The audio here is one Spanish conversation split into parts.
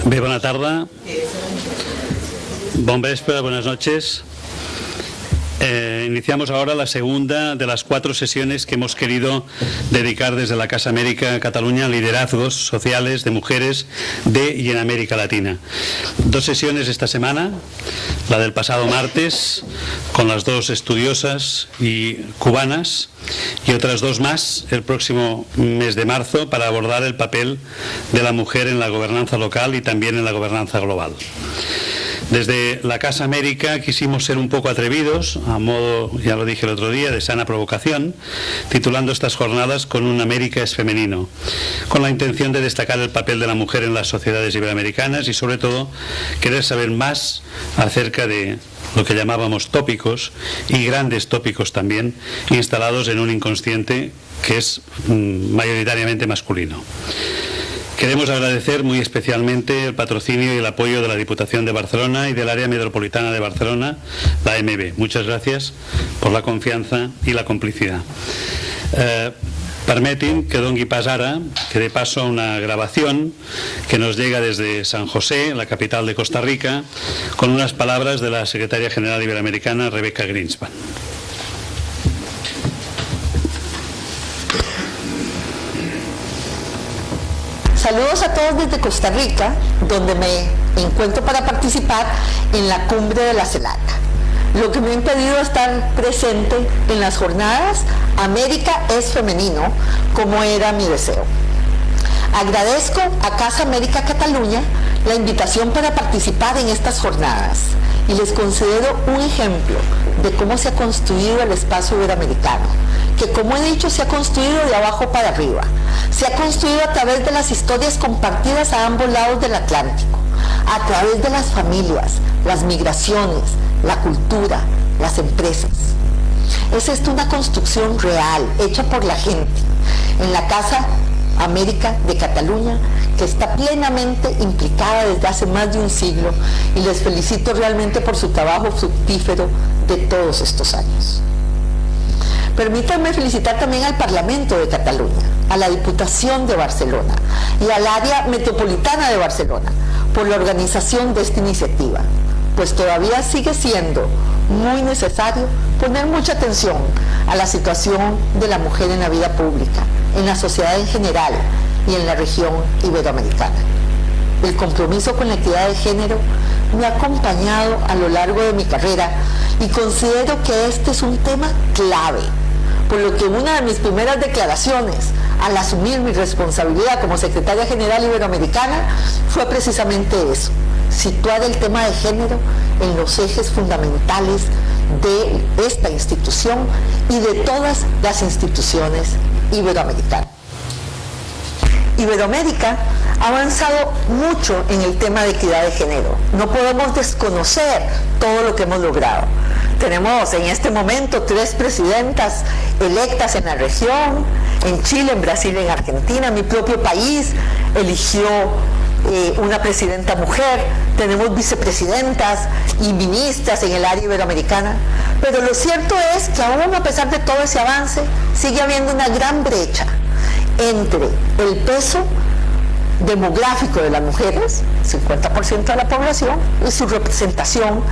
Bé, bona tarda. Bon vespre, buenas noches. Iniciamos ahora la segunda de las 4 sesiones que hemos querido dedicar desde la Casa América Cataluña a liderazgos sociales de mujeres de y en América Latina. 2 sesiones esta semana, la del pasado martes con las 2 estudiosas y cubanas, y otras 2 más el próximo mes de marzo para abordar el papel de la mujer en la gobernanza local y también en la gobernanza global. Desde la Casa América quisimos ser un poco atrevidos, a modo, ya lo dije el otro día, de sana provocación, titulando estas jornadas con un América es femenino, con la intención de destacar el papel de la mujer en las sociedades iberoamericanas y sobre todo querer saber más acerca de lo que llamábamos tópicos y grandes tópicos también instalados en un inconsciente que es mayoritariamente masculino. Queremos agradecer muy especialmente el patrocinio y el apoyo de la Diputación de Barcelona y del Área Metropolitana de Barcelona, la AMB. Muchas gracias por la confianza y la complicidad. Permetin que dongui pas ara, que dé paso a una grabación que nos llega desde San José, la capital de Costa Rica, con unas palabras de la Secretaria General Iberoamericana, Rebecca Greenspan. Saludos a todos desde Costa Rica, donde me encuentro para participar en la cumbre de la CELAC, lo que me ha impedido estar presente en las jornadas América es femenino, como era mi deseo. Agradezco a Casa América Cataluña la invitación para participar en estas jornadas y les considero un ejemplo de cómo se ha construido el espacio iberoamericano, que como he dicho se ha construido de abajo para arriba, se ha construido a través de las historias compartidas a ambos lados del Atlántico, a través de las familias, las migraciones, la cultura, las empresas. Es esto una construcción real, hecha por la gente, en la Casa América de Cataluña, que está plenamente implicada desde hace más de un siglo, y les felicito realmente por su trabajo fructífero de todos estos años. Permítanme felicitar también al Parlamento de Cataluña, a la Diputación de Barcelona y al Área Metropolitana de Barcelona por la organización de esta iniciativa, pues todavía sigue siendo muy necesario poner mucha atención a la situación de la mujer en la vida pública, en la sociedad en general y en la región iberoamericana. El compromiso con la equidad de género me ha acompañado a lo largo de mi carrera y considero que este es un tema clave, por lo que una de mis primeras declaraciones al asumir mi responsabilidad como Secretaria General Iberoamericana fue precisamente eso: situar el tema de género en los ejes fundamentales de esta institución y de todas las instituciones iberoamericanas. Iberoamérica ha avanzado mucho en el tema de equidad de género. No podemos desconocer todo lo que hemos logrado. Tenemos en este momento 3 presidentas electas en la región, en Chile, en Brasil, en Argentina. Mi propio país eligió una presidenta mujer, tenemos vicepresidentas y ministras en el área iberoamericana, pero lo cierto es que aún a pesar de todo ese avance, sigue habiendo una gran brecha entre el peso demográfico de las mujeres, 50% de la población, y su representación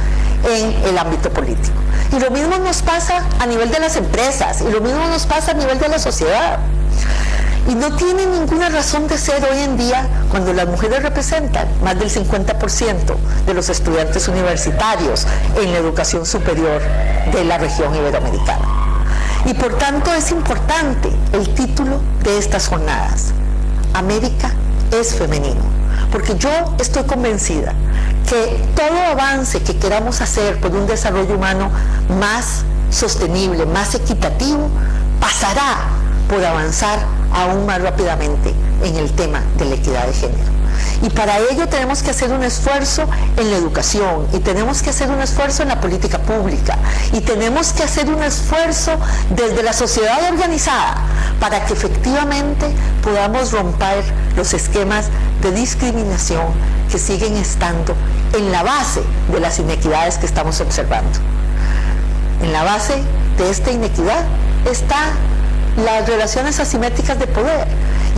en el ámbito político. Y lo mismo nos pasa a nivel de las empresas, y lo mismo nos pasa a nivel de la sociedad. Y no tiene ninguna razón de ser hoy en día cuando las mujeres representan más del 50% de los estudiantes universitarios en la educación superior de la región iberoamericana. Y por tanto es importante el título de estas jornadas: América es femenino, porque yo estoy convencida que todo avance que queramos hacer por un desarrollo humano más sostenible, más equitativo, pasará por avanzar aún más rápidamente en el tema de la equidad de género. Y para ello tenemos que hacer un esfuerzo en la educación, y tenemos que hacer un esfuerzo en la política pública, y tenemos que hacer un esfuerzo desde la sociedad organizada para que efectivamente podamos romper los esquemas de discriminación que siguen estando en la base de las inequidades que estamos observando. En la base de esta inequidad está las relaciones asimétricas de poder.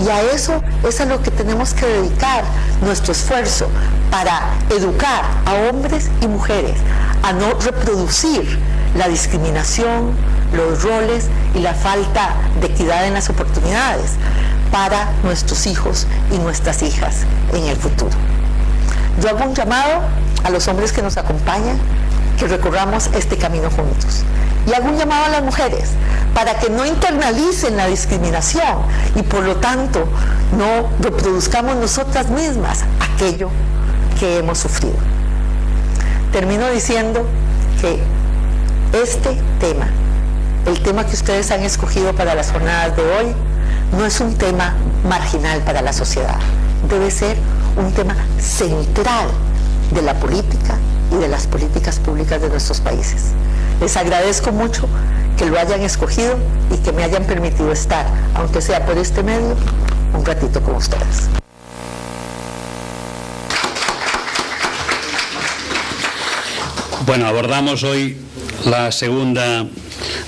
Y a eso es a lo que tenemos que dedicar nuestro esfuerzo, para educar a hombres y mujeres a no reproducir la discriminación, los roles y la falta de equidad en las oportunidades para nuestros hijos y nuestras hijas en el futuro. Yo hago un llamado a los hombres que nos acompañan, que recorramos este camino juntos. Y hago un llamado a las mujeres para que no internalicen la discriminación y por lo tanto no reproduzcamos nosotras mismas aquello que hemos sufrido. Termino diciendo que este tema, el tema que ustedes han escogido para las jornadas de hoy, no es un tema marginal para la sociedad, debe ser un tema central de la política y de las políticas públicas de nuestros países. Les agradezco mucho que lo hayan escogido y que me hayan permitido estar, aunque sea por este medio, un ratito con ustedes. Bueno, abordamos hoy la segunda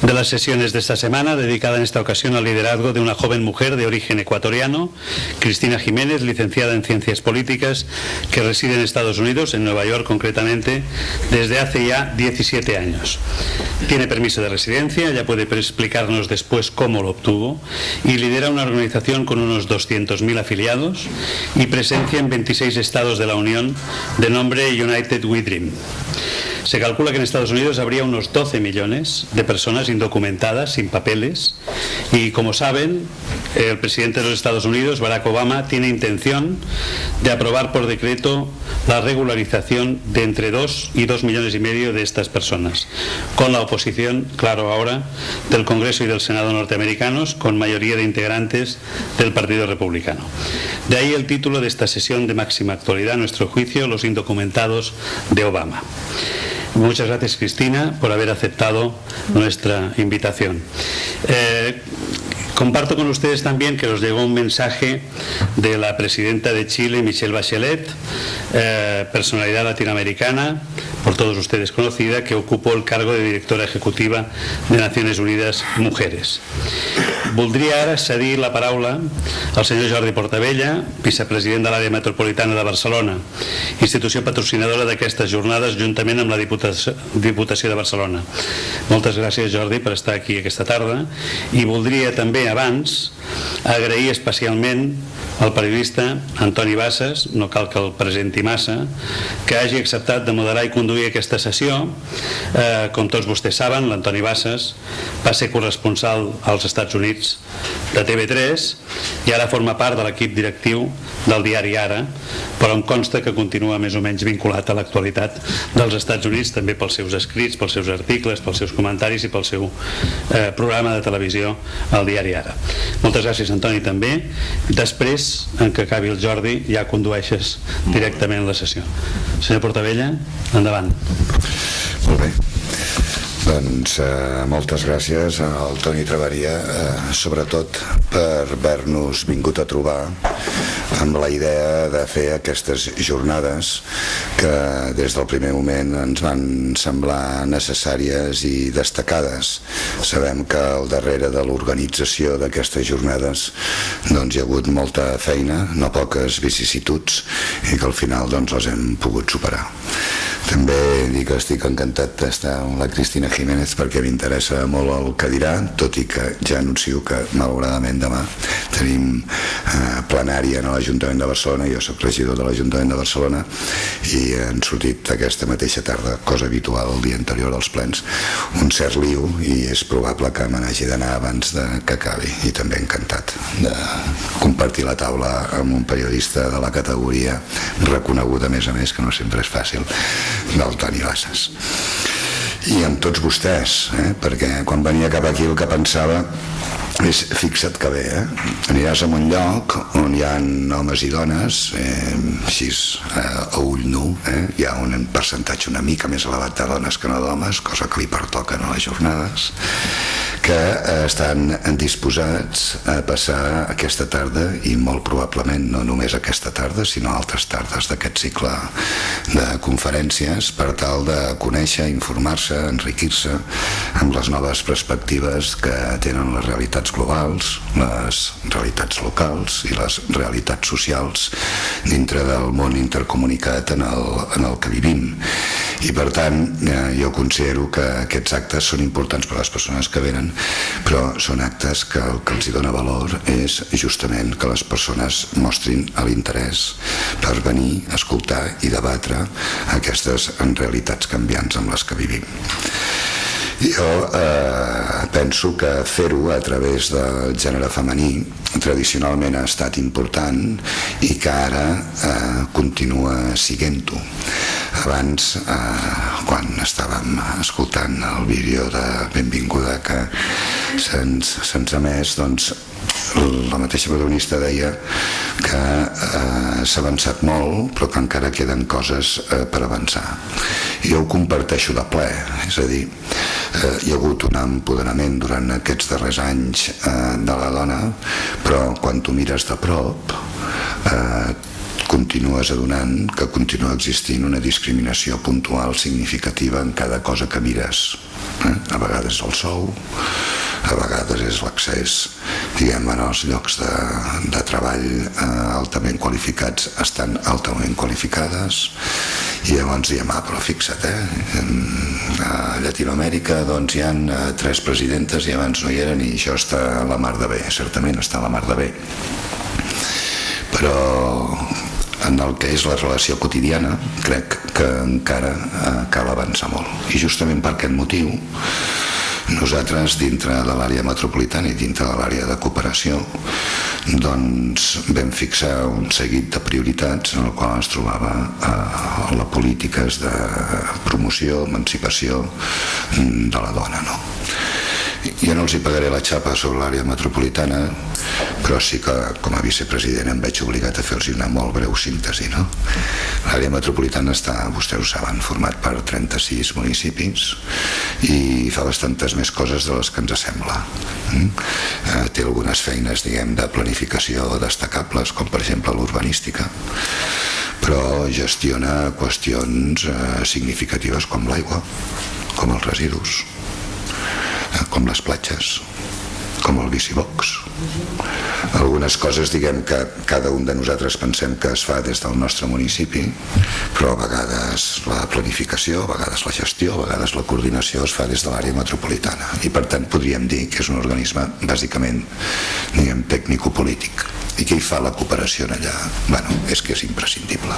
de las sesiones de esta semana, dedicada en esta ocasión al liderazgo de una joven mujer de origen ecuatoriano, Cristina Jiménez, licenciada en Ciencias Políticas, que reside en Estados Unidos, en Nueva York concretamente, desde hace ya 17 años. Tiene permiso de residencia, ya puede explicarnos después cómo lo obtuvo, y lidera una organización con unos 200.000 afiliados y presencia en 26 estados de la Unión, de nombre United We Dream. Se calcula que en Estados Unidos habría unos 12 millones de personas indocumentadas, sin papeles, y como saben, el presidente de los Estados Unidos, Barack Obama, tiene intención de aprobar por decreto la regularización de entre 2 y 2,5 millones de estas personas, con la oposición, claro ahora, del Congreso y del Senado norteamericanos, con mayoría de integrantes del Partido Republicano. De ahí el título de esta sesión de máxima actualidad, a nuestro juicio, los indocumentados de Obama. Muchas gracias, Cristina, por haber aceptado nuestra invitación. Comparto con ustedes también que nos llegó un mensaje de la presidenta de Chile, Michelle Bachelet, personalidad latinoamericana, por todos ustedes conocida, que ocupó el cargo de directora ejecutiva de Naciones Unidas Mujeres. Voldria ara cedir la paraula al senyor Jordi Portabella, vicepresident de l'àrea metropolitana de Barcelona, institució patrocinadora d'aquestes jornades juntament amb la Diputació de Barcelona. Moltes gràcies, Jordi, per estar aquí aquesta tarda, i voldria també abans agrair especialment al periodista Antoni Bassas, no cal que el presenti massa, que hagi acceptat de moderar i conduir aquesta sessió. Com tots vostès saben, l'Antoni Bassas va ser corresponsal als Estats Units de TV3 i ara forma part de l'equip directiu del diari Ara, però em consta que continua més o menys vinculat a l'actualitat dels Estats Units, també pels seus escrits, pels seus articles, pels seus comentaris i pel seu programa de televisió al diari Ara. Moltes gràcies, Antoni, també. Després, en què acabi el Jordi, ja condueixes directament la sessió. Senyor Portabella, endavant. Molt bé. Doncs moltes gràcies al Toni Traveria, sobretot per haver-nos vingut a trobar amb la idea de fer aquestes jornades que des del primer moment ens van semblar necessàries i destacades. Sabem que al darrere de l'organització d'aquestes jornades doncs hi ha hagut molta feina, no poques vicissituds, i que al final doncs les hem pogut superar. També dic que estic encantat d'estar amb la Cristina Jiménez perquè m'interessa molt el que dirà, tot i que ja anuncio que malauradament demà tenim plenària a l'Ajuntament de Barcelona. Jo soc regidor de l'Ajuntament de Barcelona i han sortit aquesta mateixa tarda, cosa habitual el dia anterior als plens, un cert liu, i és probable que me n'hagi d'anar abans que acabi. I també encantat de compartir la taula amb un periodista de la categoria reconegut, a més, que no sempre és fàcil, del Toni Bassas. I amb tots vostès, perquè quan venia cap aquí el que pensava és, fixa't que bé, aniràs a un lloc on hi ha homes i dones, així a ull nu, hi ha un percentatge una mica més elevat de dones que no d'homes, cosa que li pertoquen a les jornades, que estan disposats a passar aquesta tarda, i molt probablement no només aquesta tarda sinó altres tardes d'aquest cicle de conferències, per tal de conèixer, informar-se, enriquir-se amb les noves perspectives que tenen les realitats globals, les realitats locals i les realitats socials dintre del món intercomunicat en el que vivim. I per tant jo considero que aquests actes són importants per a les persones que venen, però són actes que el que els dona valor és justament que les persones mostrin l'interès per venir a escoltar i debatre aquestes realitats canviants amb les que vivim. Jo penso que fer-ho a través del gènere femení tradicionalment ha estat important i que ara continua siguent-ho. Abans, quan estàvem escoltant el vídeo de benvinguda que se'ns ha emès, doncs la mateixa protagonista deia que s'ha avançat molt però que encara queden coses per avançar. Jo ho comparteixo de ple, és a dir, hi ha hagut un empoderament durant aquests darrers anys de la dona, però quan tu mires de prop continues adonant que continua existint una discriminació puntual significativa en cada cosa que mires. A vegades el sou, a vegades és l'accés, diguem, als llocs de treball altament qualificats estan altament qualificades, i llavors diem, però fixa't, a Llatinoamèrica doncs hi han 3 presidentes i abans no hi eren, i això està a la mar de bé. Certament està a la mar de bé, però en el que és la relació quotidiana crec que encara cal avançar molt, i justament per aquest motiu nosaltres dintre de l'àrea metropolitana i dintre de l'àrea de cooperació doncs vam fixar un seguit de prioritats en el qual es trobava les polítiques de promoció, emancipació de la dona, no? Jo no els hi pagaré la xapa sobre l'àrea metropolitana, però sí que com a vicepresident em veig obligat a fer-los una molt breu síntesi, no? L'àrea metropolitana està, vostès ho saben, format per 36 municipis i fa bastantes més coses de les que ens sembla. Té algunes feines, diguem, de planificació destacables, com per exemple l'urbanística, però gestiona qüestions significatives com l'aigua, com els residus, com les platges, com el bicibox. Algunes coses, diguem, que cada un de nosaltres pensem que es fa des del nostre municipi, però a vegades la planificació, a vegades la gestió, a vegades la coordinació es fa des de l'àrea metropolitana, i per tant podríem dir que és un organisme bàsicament, diguem, tècnico-polític. I què hi fa la cooperació allà? Bueno, és que és imprescindible.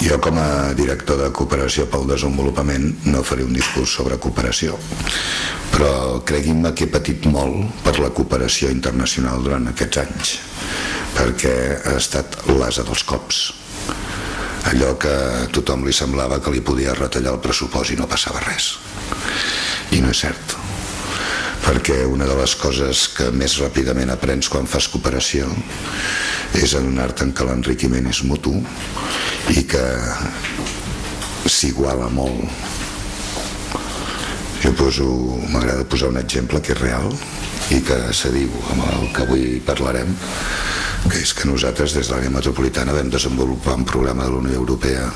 Jo com a director de Cooperació pel Desenvolupament no faré un discurs sobre cooperació, però creguin-me que he patit molt per la cooperació internacional durant aquests anys, perquè ha estat l'ase dels cops. Allò que a tothom li semblava que li podia retallar el pressupost i no passava res. I no és cert, perquè una de les coses que més ràpidament aprens quan fas cooperació és adonar-te que l'enriquiment és mutu i que s'iguala molt. M'agrada posar un exemple que és real i que s'adiu amb el que avui parlarem, que és que nosaltres des de l'àrea metropolitana vam desenvolupar un programa de la Unió Europea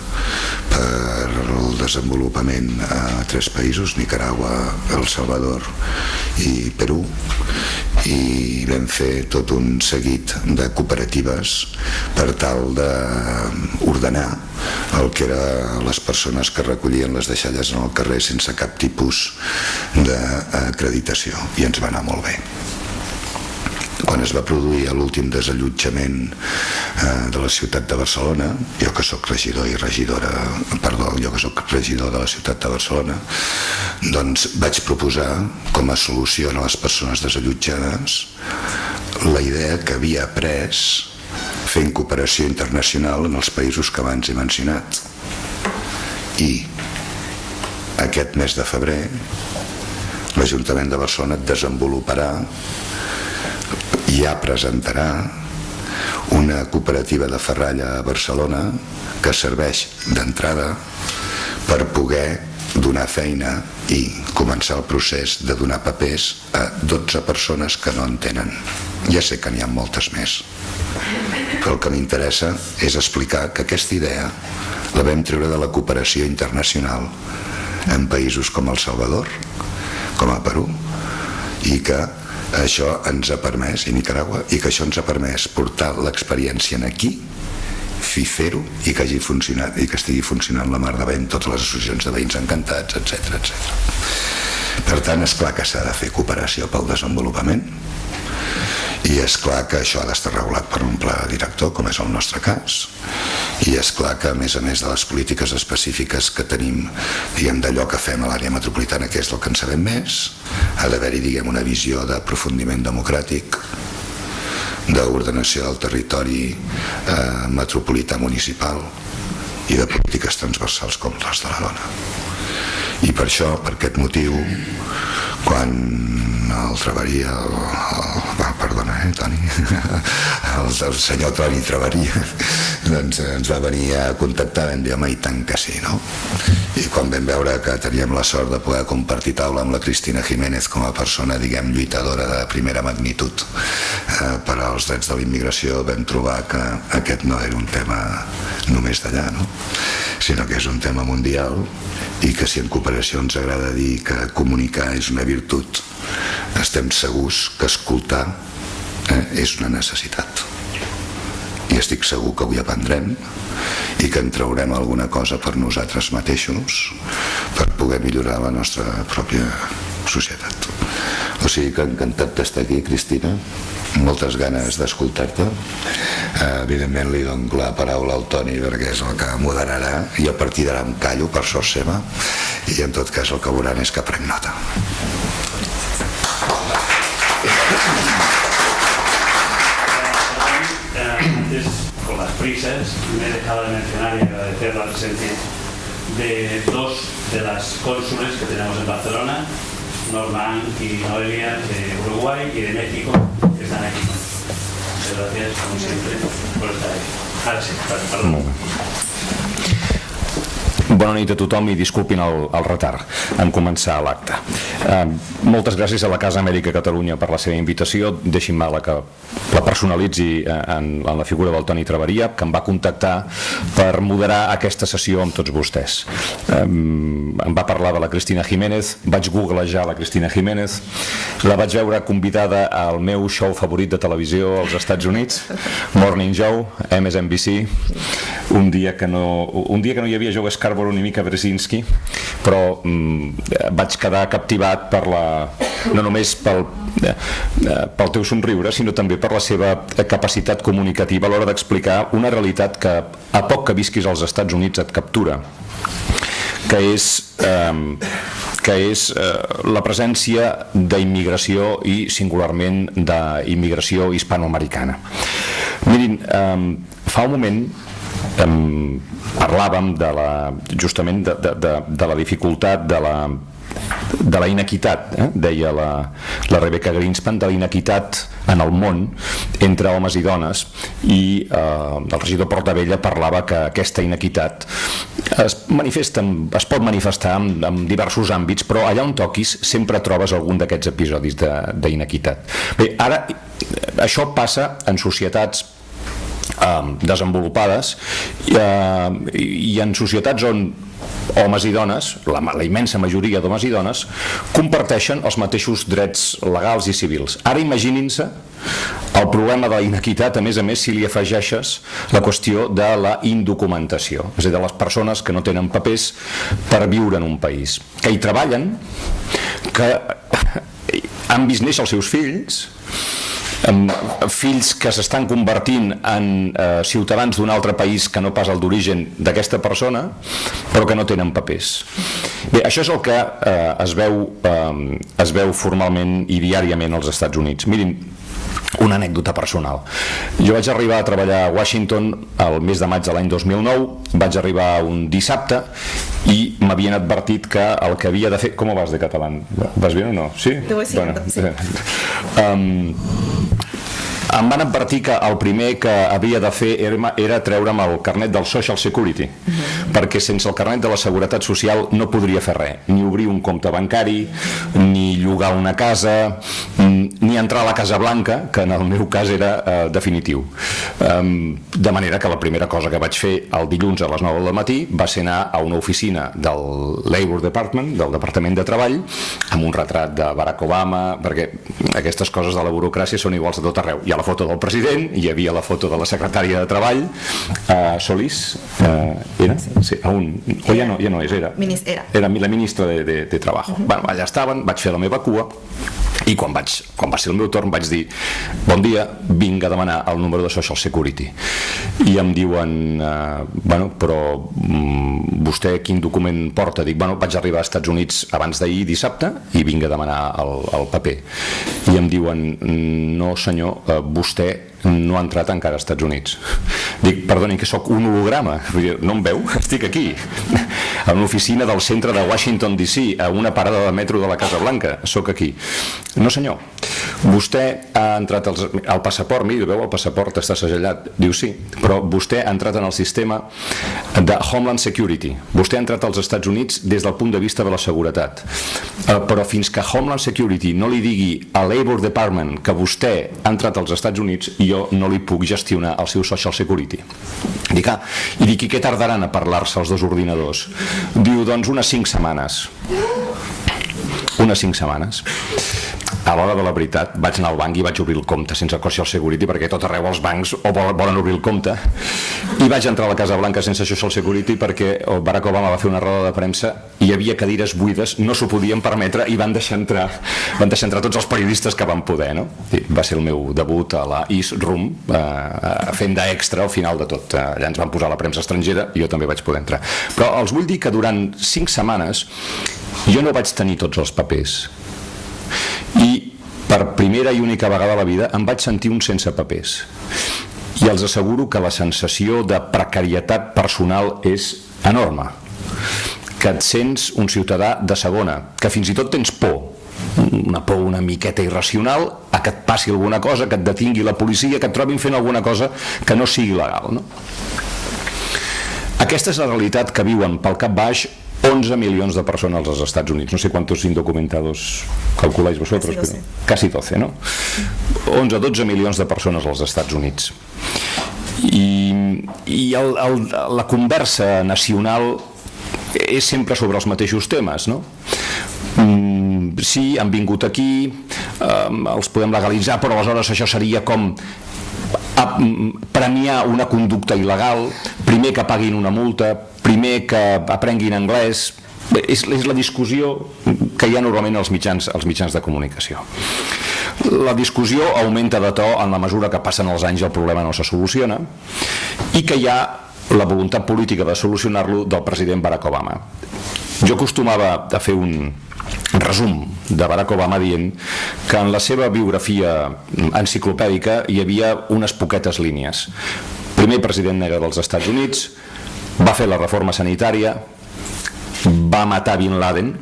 per al desenvolupament a 3 països, Nicaragua, El Salvador i Perú, i vam fer tot un seguit de cooperatives per tal d'ordenar el que eren les persones que recollien les deixalles en el carrer sense cap tipus d'acreditació, i ens va anar molt bé. Quan es va produir l'últim desallotjament de la ciutat de Barcelona, jo que soc regidor de la ciutat de Barcelona, doncs vaig proposar com a solució a les persones desallotjades la idea que havia après fent cooperació internacional en els països que abans he mencionat. I aquest mes de febrer l'Ajuntament de Barcelona desenvoluparà, ja presentarà una cooperativa de ferralla a Barcelona que serveix d'entrada per poder donar feina i començar el procés de donar papers a 12 persones que no en tenen. Ja sé que n'hi ha moltes més, però el que m'interessa és explicar que aquesta idea la vam treure de la cooperació internacional en països com El Salvador, com a Perú, i que això ens ha permès, i Nicaragua, i que això ens ha permès portar l'experiència aquí, fer-ho i que hagi funcionat i que estigui funcionant la mar de bé amb totes les associacions de veïns encantats, etc. Per tant, és clar que s'ha de fer cooperació pel desenvolupament i és clar que això ha d'estar regulat per un pla director, com és el nostre cas, i és clar que a més de les polítiques específiques que tenim, diguem, d'allò que fem a l'àrea metropolitana, que és el que en sabem més, ha d'haver-hi, diguem, una visió d'aprofundiment democràtic, d'ordenació del territori metropolità municipal i de polítiques transversals com les de la dona. I per això, per aquest motiu, quan el Traveria, perdona, Toni, el senyor Toni Traveria, doncs ens va venir a contactar, vam dir, home, i tant que sí, no? I quan vam veure que teníem la sort de poder compartir taula amb la Cristina Jiménez com a persona, diguem, lluitadora de primera magnitud per als drets de la immigració, vam trobar que aquest no era un tema només d'allà, no? Sinó que és un tema mundial i que si en cooperació ens agrada dir que comunicar és una virtut, estem segurs que escoltar és una necessitat. I estic segur que avui aprendrem i que en traurem alguna cosa per nosaltres mateixos per poder millorar la nostra pròpia societat. O sigui que encantat d'estar aquí, Cristina, moltes ganes d'escoltar-te. Evidentment li dono la paraula al Toni perquè és el que moderarà i a partir d'ara em callo per sort seva i en tot cas el que veuran és que prenc nota. Antes, con las prisas, me he dejado de mencionar y agradecer la presencia de dos de las cónsules que tenemos en Barcelona, Norman y Noelia, de Uruguay y de México, que están aquí. Muchas gracias, como siempre, por estar aquí. Ahora sí, perdón. Bona nit a tothom i disculpin el retard en començar l'acte. Moltes gràcies a la Casa Amèrica Catalunya per la seva invitació. Deixin-me que la personalitzi en la figura del Toni Traveria, que em va contactar per moderar aquesta sessió amb tots vostès. Em va parlar de la Cristina Jiménez, vaig googlejar la Cristina Jiménez, la vaig veure convidada al meu show favorit de televisió als Estats Units, Morning Joe, MSNBC, un dia que no hi havia Joe Scarborough ni Mika Brzezinski, però vaig quedar captivat per no només pel teu somriure, sinó també per la seva capacitat comunicativa a l'hora d'explicar una realitat que a poc que visquis als Estats Units et captura, que és la presència d'immigració i singularment d'immigració hispanoamericana. Mirin, fa un moment parlàvem justament de la dificultat de la inequitat, deia la Rebecca Greenspan, de la inequitat en el món entre homes i dones, i el regidor Portabella parlava que aquesta inequitat es pot manifestar en diversos àmbits, però allà on toquis sempre trobes algun d'aquests episodis d'inequitat. Bé, ara això passa en societats desenvolupades i en societats on homes i dones, la immensa majoria d'homes i dones, comparteixen els mateixos drets legals i civils. Ara imaginin-se el problema de la inequitat, a més, si li afegeixes la qüestió de la indocumentació, és a dir, de les persones que no tenen papers per viure en un país, que hi treballen, que han vist néixer els seus fills que s'estan convertint en ciutadans d'un altre país que no pas el d'origen d'aquesta persona, però que no tenen papers. Bé, això és el que es veu formalment i diàriament als Estats Units. Mirin, una anècdota personal. Jo vaig arribar a treballar a Washington el mes de maig de l'any 2009, vaig arribar un dissabte i m'havien advertit que el que havia de fer... Com vas de català? Vas bé o no? Sí? Te voy siguiendo, sí. em van advertir que el primer que havia de fer era treure'm el carnet del Social Security, perquè sense el carnet de la Seguretat Social no podria fer res, ni obrir un compte bancari, ni llogar una casa, ni entrar a la Casa Blanca, que en el meu cas era definitiu. De manera que la primera cosa que vaig fer el dilluns a les 9 del matí va ser anar a una oficina del Labor Department, del Departament de Treball, amb un retrat de Barack Obama, perquè aquestes coses de la burocràcia són iguals a tot arreu. Hi ha la foto del president, hi havia la foto de la secretària de Treball, Solís, era? Sí, o ja no és, era la ministra de Trabajo. Allà estaven, vaig fer la meva cua, i quan va ser el meu torn vaig dir: bon dia, vinc a demanar el número de Social Security. I em diuen: però vostè quin document porta? Dic: vaig arribar als Estats Units abans d'ahir, dissabte, i vinc a demanar el paper. I em diuen: no senyor, vostè no ha entrat encara als Estats Units. Dic: perdoni, que sóc un holograma, no em veu? Estic aquí a una oficina del centre de Washington DC, a una parada de metro de la Casa Blanca, sóc aquí. No senyor, vostè ha entrat al passaport, miri, veu, el passaport està segellat. Diu: sí, però vostè ha entrat en el sistema de Homeland Security, vostè ha entrat als Estats Units des del punt de vista de la seguretat, però fins que Homeland Security no li digui a Labor Department que vostè ha entrat als Estats Units, jo no li puc gestionar el seu Social Security. I dic: i què tardaran a parlar-se els dos ordinadors? Diu: doncs unes 5 setmanes. Unes 5 setmanes. A l'hora de la veritat vaig anar al banc i vaig obrir el compte sense Social Security, perquè tot arreu els bancs o volen obrir el compte, i vaig entrar a la Casa Blanca sense Social Security perquè el Barack Obama va fer una roda de premsa i hi havia cadires buides, no s'ho podien permetre, i van deixar entrar tots els periodistes que van poder, no? I va ser el meu debut a la East Room, fent d'extra al final de tot. Allà ens van posar la premsa estrangera i jo també vaig poder entrar. Però els vull dir que durant 5 setmanes jo no vaig tenir tots els papers, i per primera i única vegada a la vida em vaig sentir un sense papers, i els asseguro que la sensació de precarietat personal és enorme, que et sents un ciutadà de segona, que fins i tot tens por, una por una miqueta irracional a que et passi alguna cosa, que et detingui la policia, que et trobin fent alguna cosa que no sigui legal, no? Aquesta és la realitat que viuen pel cap baix 11 milions de persones als Estats Units. No sé quantos indocumentados calculáis vosotros, casi 12, ¿no? 11-12 milions de persones als Estats Units. I la conversa nacional és sempre sobre els mateixos temes, no? Sí, han vingut aquí, els podem legalitzar, però aleshores això seria com premiar una conducta il·legal, primer que paguin una multa, primer que aprenguin anglès. És la discussió que hi ha normalment als mitjans de comunicació. La discussió augmenta de to en la mesura que passen els anys i el problema no se soluciona, i que hi ha la voluntat política de solucionar-lo del president Barack Obama. Jo acostumava a fer un resum de Barack Obama dient que en la seva biografia enciclopèdica hi havia unes poquetes línies. Primer president negre dels Estats Units, va fer la reforma sanitària, va matar Bin Laden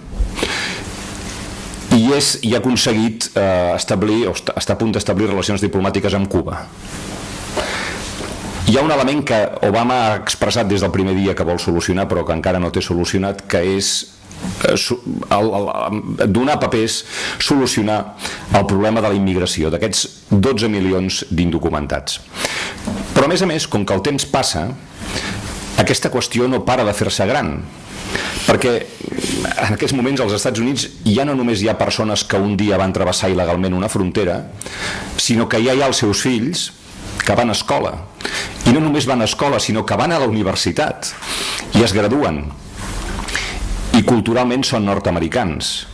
i ha aconseguit establir, o està a punt d'establir relacions diplomàtiques amb Cuba. Hi ha un element que Obama ha expressat des del primer dia que vol solucionar, però que encara no té solucionat, que és donar papers, solucionar el problema de la immigració, d'aquests 12 milions d'indocumentats. Però a més, com que el temps passa, aquesta qüestió no para de fer-se gran, perquè en aquests moments als Estats Units ja no només hi ha persones que un dia van travessar il·legalment una frontera, sinó que ja hi ha els seus fills que van a escola, i no només van a escola, sinó que van a la universitat i es graduen, y culturalmente son norteamericanos.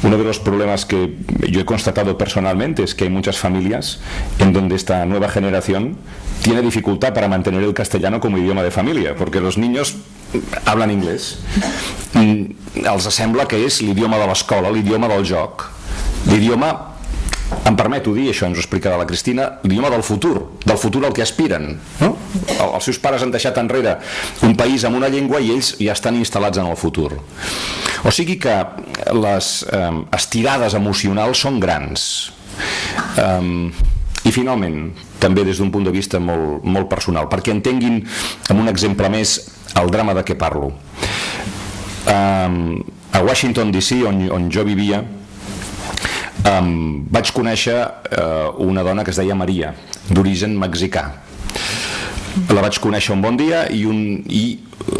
Uno de los problemas que yo he constatado personalmente es que hay muchas familias en donde esta nueva generación tiene dificultad para mantener el castellano como idioma de familia, porque los niños hablan inglés. Els sembla que és l'idioma de l'escola, l'idioma del joc, l'idioma, em permeto dir, això ens ho explicarà la Cristina, l'idioma del futur al que aspiren, no? Els seus pares han deixat enrere un país amb una llengua i ells ja estan instal·lats en el futur. O sigui que les estirades emocionals són grans. I finalment, també des d'un punt de vista molt personal, perquè entenguin amb un exemple més el drama de què parlo. A Washington DC, on jo vivia, vaig conèixer una dona que es deia Maria, d'origen mexicà. La vaig conèixer un bon dia i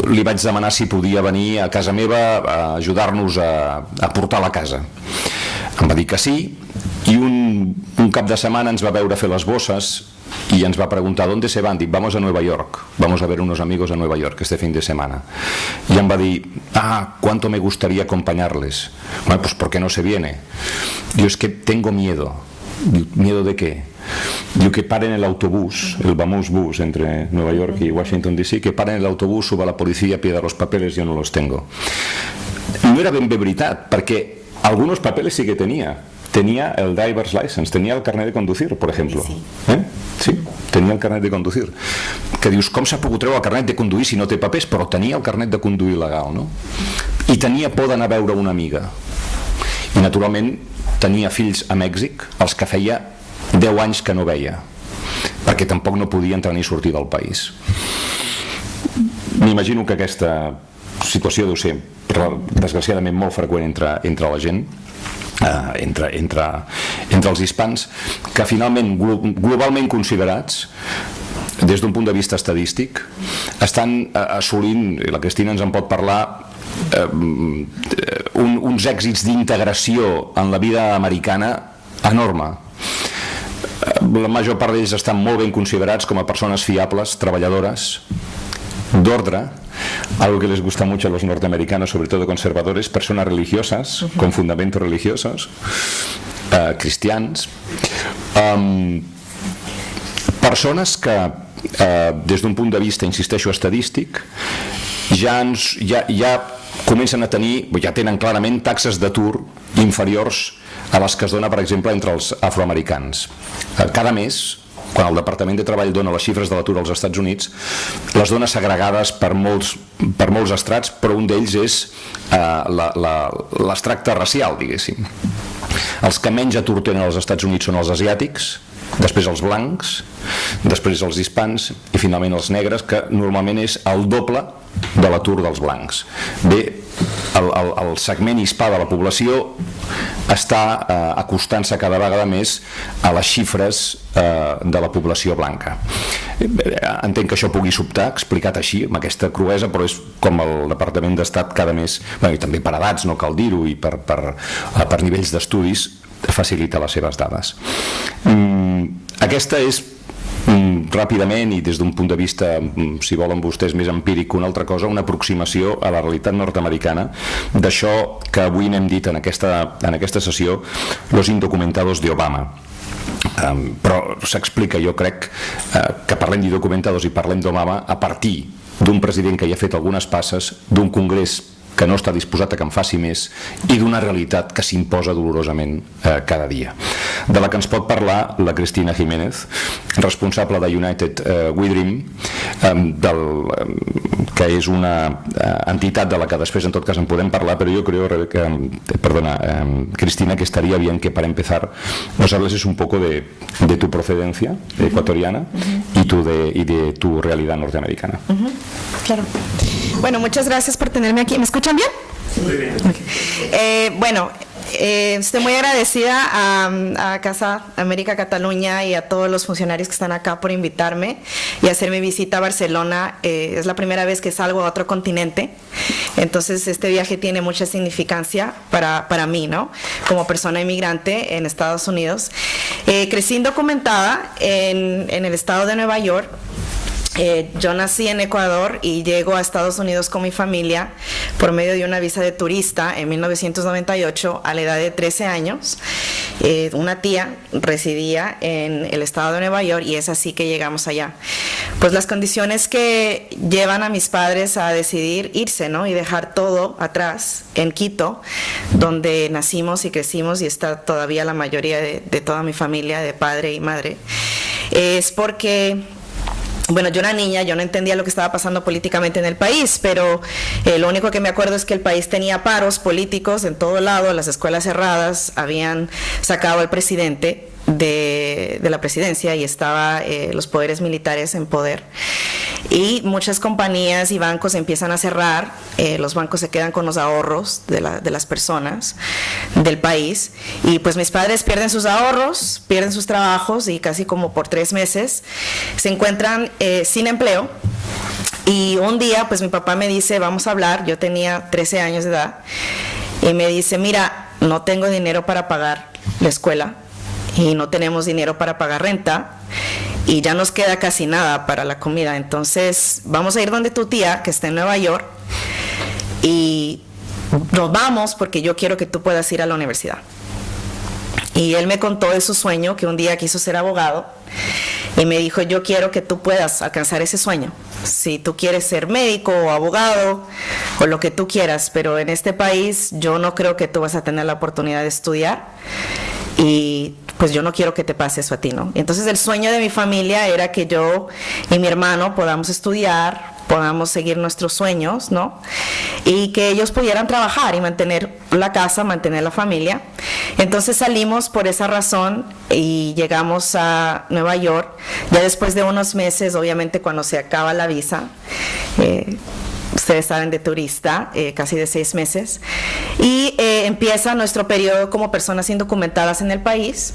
li vaig demanar si podia venir a casa meva a ajudar-nos a portar la casa. Em va dir que sí, i un cap de setmana ens va veure fer les bosses y ens va preguntar ¿dónde se van? Dic, vamos a Nueva York, vamos a ver unos amigos a Nueva York este fin de semana. Y em va dir, cuánto me gustaría acompañarles. Bueno, pues ¿por qué no se viene? Digo, es que tengo miedo. ¿Miedo de qué? Digo, que paren el autobús, el Vamos Bus entre Nueva York y Washington DC, que paren el autobús, suba la policía, pida los papeles, yo no los tengo. No era ben bé veritat, perquè algunos papeles sí que tenía. Tenía el driver's license, tenía el carnet de conducir, por ejemplo. Sí, tenia el carnet de conduir. Que dius, com s'ha pogut treure el carnet de conduir si no té papers? Però tenia el carnet de conduir legal, no? I tenia por d'anar a veure una amiga. I naturalment tenia fills a Mèxic, els que feia 10 anys que no veia, perquè tampoc no podia entrar ni sortir del país. M'imagino que aquesta situació deu ser desgraciadament molt freqüent entre la gent, entre els hispans, que finalment globalment considerats des d'un punt de vista estadístic estan assolint, i la Cristina ens en pot parlar, uns èxits d'integració en la vida americana enorme. La major part d'ells estan molt ben considerats com a persones fiables, treballadores, d'ordre, algo que les gusta mucho a los norteamericanos, sobre todo conservadores, personas religiosas, con fundamentos religiosos, cristians, persones que des d'un punt de vista, insisteixo, estadístic, ja comencen a tenir, ja tenen clarament taxes d'atur inferiors a les que es dona, per exemple, entre els afroamericans. Cada mes, quan el Departament de Treball dona les xifres de l'atur als Estats Units, les dona segregades per molts estrats, però un d'ells és l'extracte racial, diguéssim. Els que menys atur tenen als Estats Units són els asiàtics, després els blancs, després els hispans i finalment els negres, que normalment és el doble de l'atur dels blancs. Bé, el segment hispà de la població està acostant-se cada vegada més a les xifres de la població blanca. Entenc que això pugui sobtar, explicat així, amb aquesta cruesa, però és com el Departament d'Estat cada mes, i també per edats, no cal dir-ho, i per nivells d'estudis, facilita les seves dades. Aquesta és ràpidament i des d'un punt de vista, si volen vostès, més empíric que una altra cosa, una aproximació a la realitat nord-americana d'això que avui n'hem dit en aquesta sessió, los indocumentados de Obama. Però s'explica, jo crec, que parlem d'indocumentados i parlem d'Obama a partir d'un president que ja ha fet algunes passes, d'un congrés que no està disposat a que en faci més i d'una realitat que s'imposa dolorosament cada dia. De la que ens pot parlar la Cristina Jiménez, responsable de United We Dream, que és una entitat de la que després en tot cas en podem parlar, però jo creo que, Cristina, que estaría bien que para empezar nos hablases un poco de tu procedencia ecuatoriana y de tu realidad norteamericana. Claro. Bueno, muchas gracias por tenerme aquí. ¿Me escuchan bien? Muy bien. Okay. Estoy muy agradecida a Casa América Cataluña y a todos los funcionarios que están acá por invitarme y hacer mi visita a Barcelona. Es la primera vez que salgo a otro continente, entonces este viaje tiene mucha significancia para mí, ¿no? Como persona inmigrante en Estados Unidos. Crecí indocumentada en el estado de Nueva York. Yo nací en Ecuador y llego a Estados Unidos con mi familia por medio de una visa de turista en 1998 a la edad de 13 años. Una tía residía en el estado de Nueva York y es así que llegamos allá. Pues las condiciones que llevan a mis padres a decidir irse, ¿no? Y dejar todo atrás en Quito, donde nacimos y crecimos y está todavía la mayoría de toda mi familia, de padre y madre, es porque... Bueno, yo era niña, yo no entendía lo que estaba pasando políticamente en el país, pero lo único que me acuerdo es que el país tenía paros políticos en todo lado, las escuelas cerradas, habían sacado al presidente de la presidencia y estaba los poderes militares en poder. Y muchas compañías y bancos empiezan a cerrar, los bancos se quedan con los ahorros de las personas del país, y pues mis padres pierden sus ahorros, pierden sus trabajos, y casi como por 3 meses se encuentran sin empleo. Y un día pues mi papá me dice, vamos a hablar. Yo tenía 13 años de edad, y me dice, mira, no tengo dinero para pagar la escuela, y no tenemos dinero para pagar renta, y ya nos queda casi nada para la comida. Entonces vamos a ir donde tu tía, que está en Nueva York, y nos vamos porque yo quiero que tú puedas ir a la universidad. Y él me contó de su sueño, que un día quiso ser abogado, y me dijo, yo quiero que tú puedas alcanzar ese sueño. Si tú quieres ser médico o abogado o lo que tú quieras, pero en este país yo no creo que tú vas a tener la oportunidad de estudiar, y pues yo no quiero que te pase eso a ti, ¿no? Entonces el sueño de mi familia era que yo y mi hermano podamos estudiar, podamos seguir nuestros sueños, ¿no? Y que ellos pudieran trabajar y mantener la casa, mantener la familia. Entonces salimos por esa razón y llegamos a Nueva York. Ya después de unos meses, obviamente cuando se acaba la visa, ustedes saben, de turista, casi de 6 meses, y empieza nuestro periodo como personas indocumentadas en el país,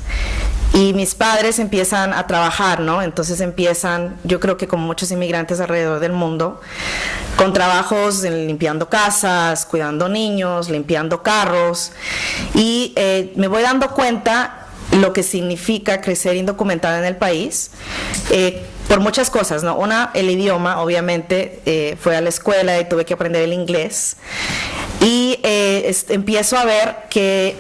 y mis padres empiezan a trabajar, ¿no? Entonces empiezan, yo creo que como muchos inmigrantes alrededor del mundo, con trabajos limpiando casas, cuidando niños, limpiando carros, y me voy dando cuenta lo que significa crecer indocumentada en el país, por muchas cosas, ¿no? Una, el idioma, obviamente, fui a la escuela y tuve que aprender el inglés, y empiezo a ver que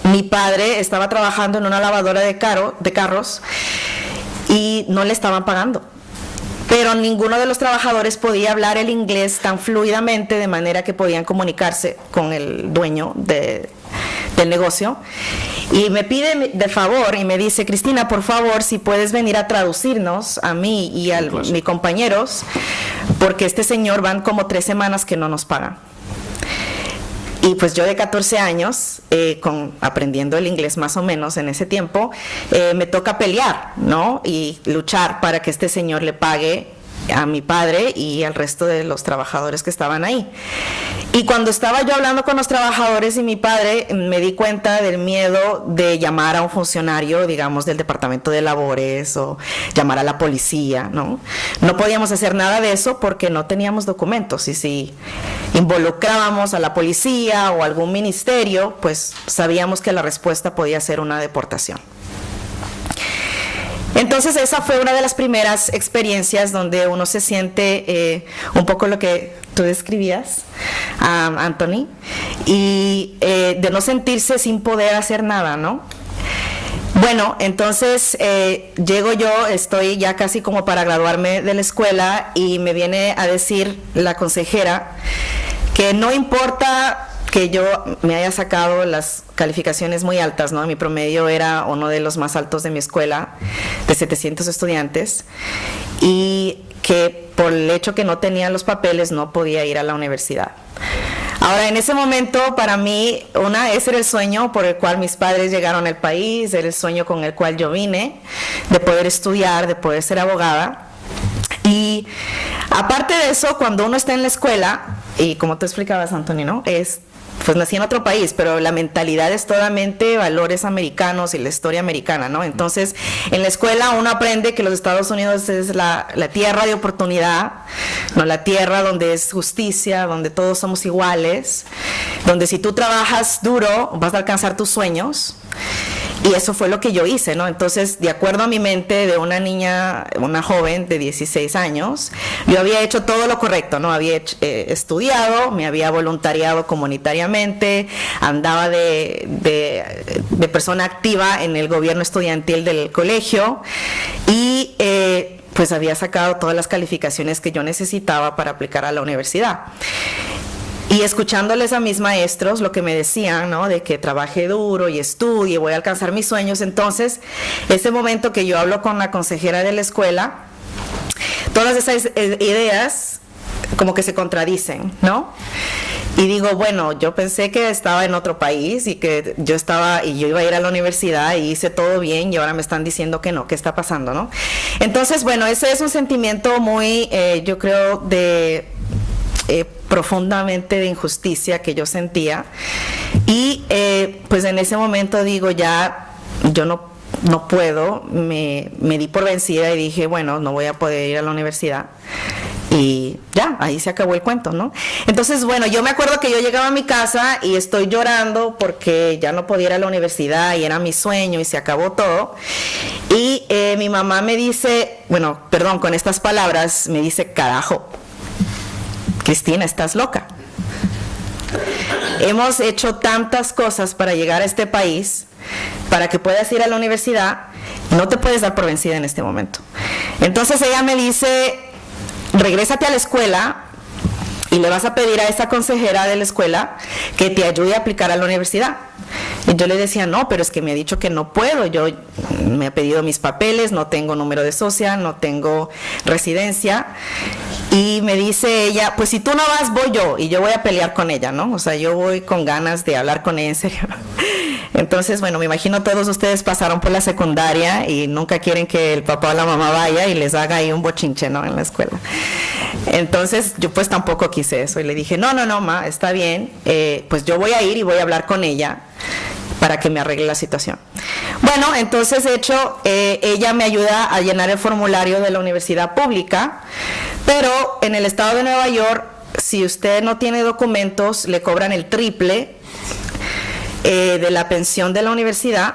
mi padre estaba trabajando en una lavadora de carros y no le estaban pagando. Pero ninguno de los trabajadores podía hablar el inglés tan fluidamente, de manera que podían comunicarse con el dueño del negocio. Y me pide de favor y me dice, Cristina, por favor, si puedes venir a traducirnos a mí y a mis compañeros, porque este señor van como 3 semanas que no nos pagan. Y pues yo de 14 años, aprendiendo el inglés más o menos en ese tiempo, me toca pelear, ¿no? Y luchar para que este señor le pague a mi padre y al resto de los trabajadores que estaban ahí. Y cuando estaba yo hablando con los trabajadores y mi padre, me di cuenta del miedo de llamar a un funcionario, digamos, del Departamento de Labores, o llamar a la policía, ¿no? No podíamos hacer nada de eso porque no teníamos documentos, y si involucrábamos a la policía o algún ministerio, pues sabíamos que la respuesta podía ser una deportación. Entonces esa fue una de las primeras experiencias donde uno se siente un poco lo que tú describías, Anthony, y de no sentirse sin poder hacer nada, ¿no? Bueno, entonces llego yo, estoy ya casi como para graduarme de la escuela, y me viene a decir la consejera que no importa que yo me haya sacado las calificaciones muy altas, ¿no? Mi promedio era uno de los más altos de mi escuela, de 700 estudiantes, y que por el hecho que no tenía los papeles no podía ir a la universidad. Ahora, en ese momento, para mí, ese era el sueño por el cual mis padres llegaron al país, era el sueño con el cual yo vine, de poder estudiar, de poder ser abogada. Y aparte de eso, cuando uno está en la escuela, y como tú explicabas, Antonio, ¿no? Pues nací en otro país, pero la mentalidad es totalmente valores americanos y la historia americana, ¿no? Entonces, en la escuela uno aprende que los Estados Unidos es la tierra de oportunidad, ¿no? La tierra donde es justicia, donde todos somos iguales, donde si tú trabajas duro vas a alcanzar tus sueños. Y eso fue lo que yo hice, ¿no? Entonces, de acuerdo a mi mente de una niña, una joven de 16 años, yo había hecho todo lo correcto, ¿no? Había estudiado, me había voluntariado comunitariamente, andaba de persona activa en el gobierno estudiantil del colegio, y pues había sacado todas las calificaciones que yo necesitaba para aplicar a la universidad. Y escuchándoles a mis maestros lo que me decían, ¿no? De que trabaje duro y estudie, voy a alcanzar mis sueños. Entonces, ese momento que yo hablo con la consejera de la escuela, todas esas ideas como que se contradicen, ¿no? Y digo, bueno, yo pensé que estaba en otro país y que yo iba a ir a la universidad y hice todo bien y ahora me están diciendo que no, ¿qué está pasando, no? Entonces, bueno, ese es un sentimiento muy, yo creo, profundamente de injusticia que yo sentía. Y pues en ese momento digo, ya, yo no puedo, me di por vencida y dije, bueno, no voy a poder ir a la universidad. Y ya, ahí se acabó el cuento, ¿no? Entonces, bueno, yo me acuerdo que yo llegaba a mi casa y estoy llorando porque ya no podía ir a la universidad y era mi sueño y se acabó todo. Y mi mamá me dice, bueno, perdón, con estas palabras, me dice, carajo, Cristina, estás loca. Hemos hecho tantas cosas para llegar a este país, para que puedas ir a la universidad, no te puedes dar por vencida en este momento. Entonces ella me dice, regrésate a la escuela y le vas a pedir a esa consejera de la escuela que te ayude a aplicar a la universidad. Y yo le decía, no, pero es que me ha dicho que no puedo, yo me ha pedido mis papeles, no tengo número de social, no tengo residencia. Y me dice ella, pues si tú no vas, voy yo, y yo voy a pelear con ella, ¿no? O sea, yo voy con ganas de hablar con ella en serio. Entonces, bueno, me imagino todos ustedes pasaron por la secundaria y nunca quieren que el papá o la mamá vaya y les haga ahí un bochinche, ¿no? En la escuela. Entonces, yo pues tampoco quise eso y le dije, no, ma, está bien, pues yo voy a ir y voy a hablar con ella para que me arregle la situación. Bueno, entonces, de hecho, ella me ayuda a llenar el formulario de la universidad pública, pero en el estado de Nueva York, si usted no tiene documentos, le cobran el triple de la pensión de la universidad,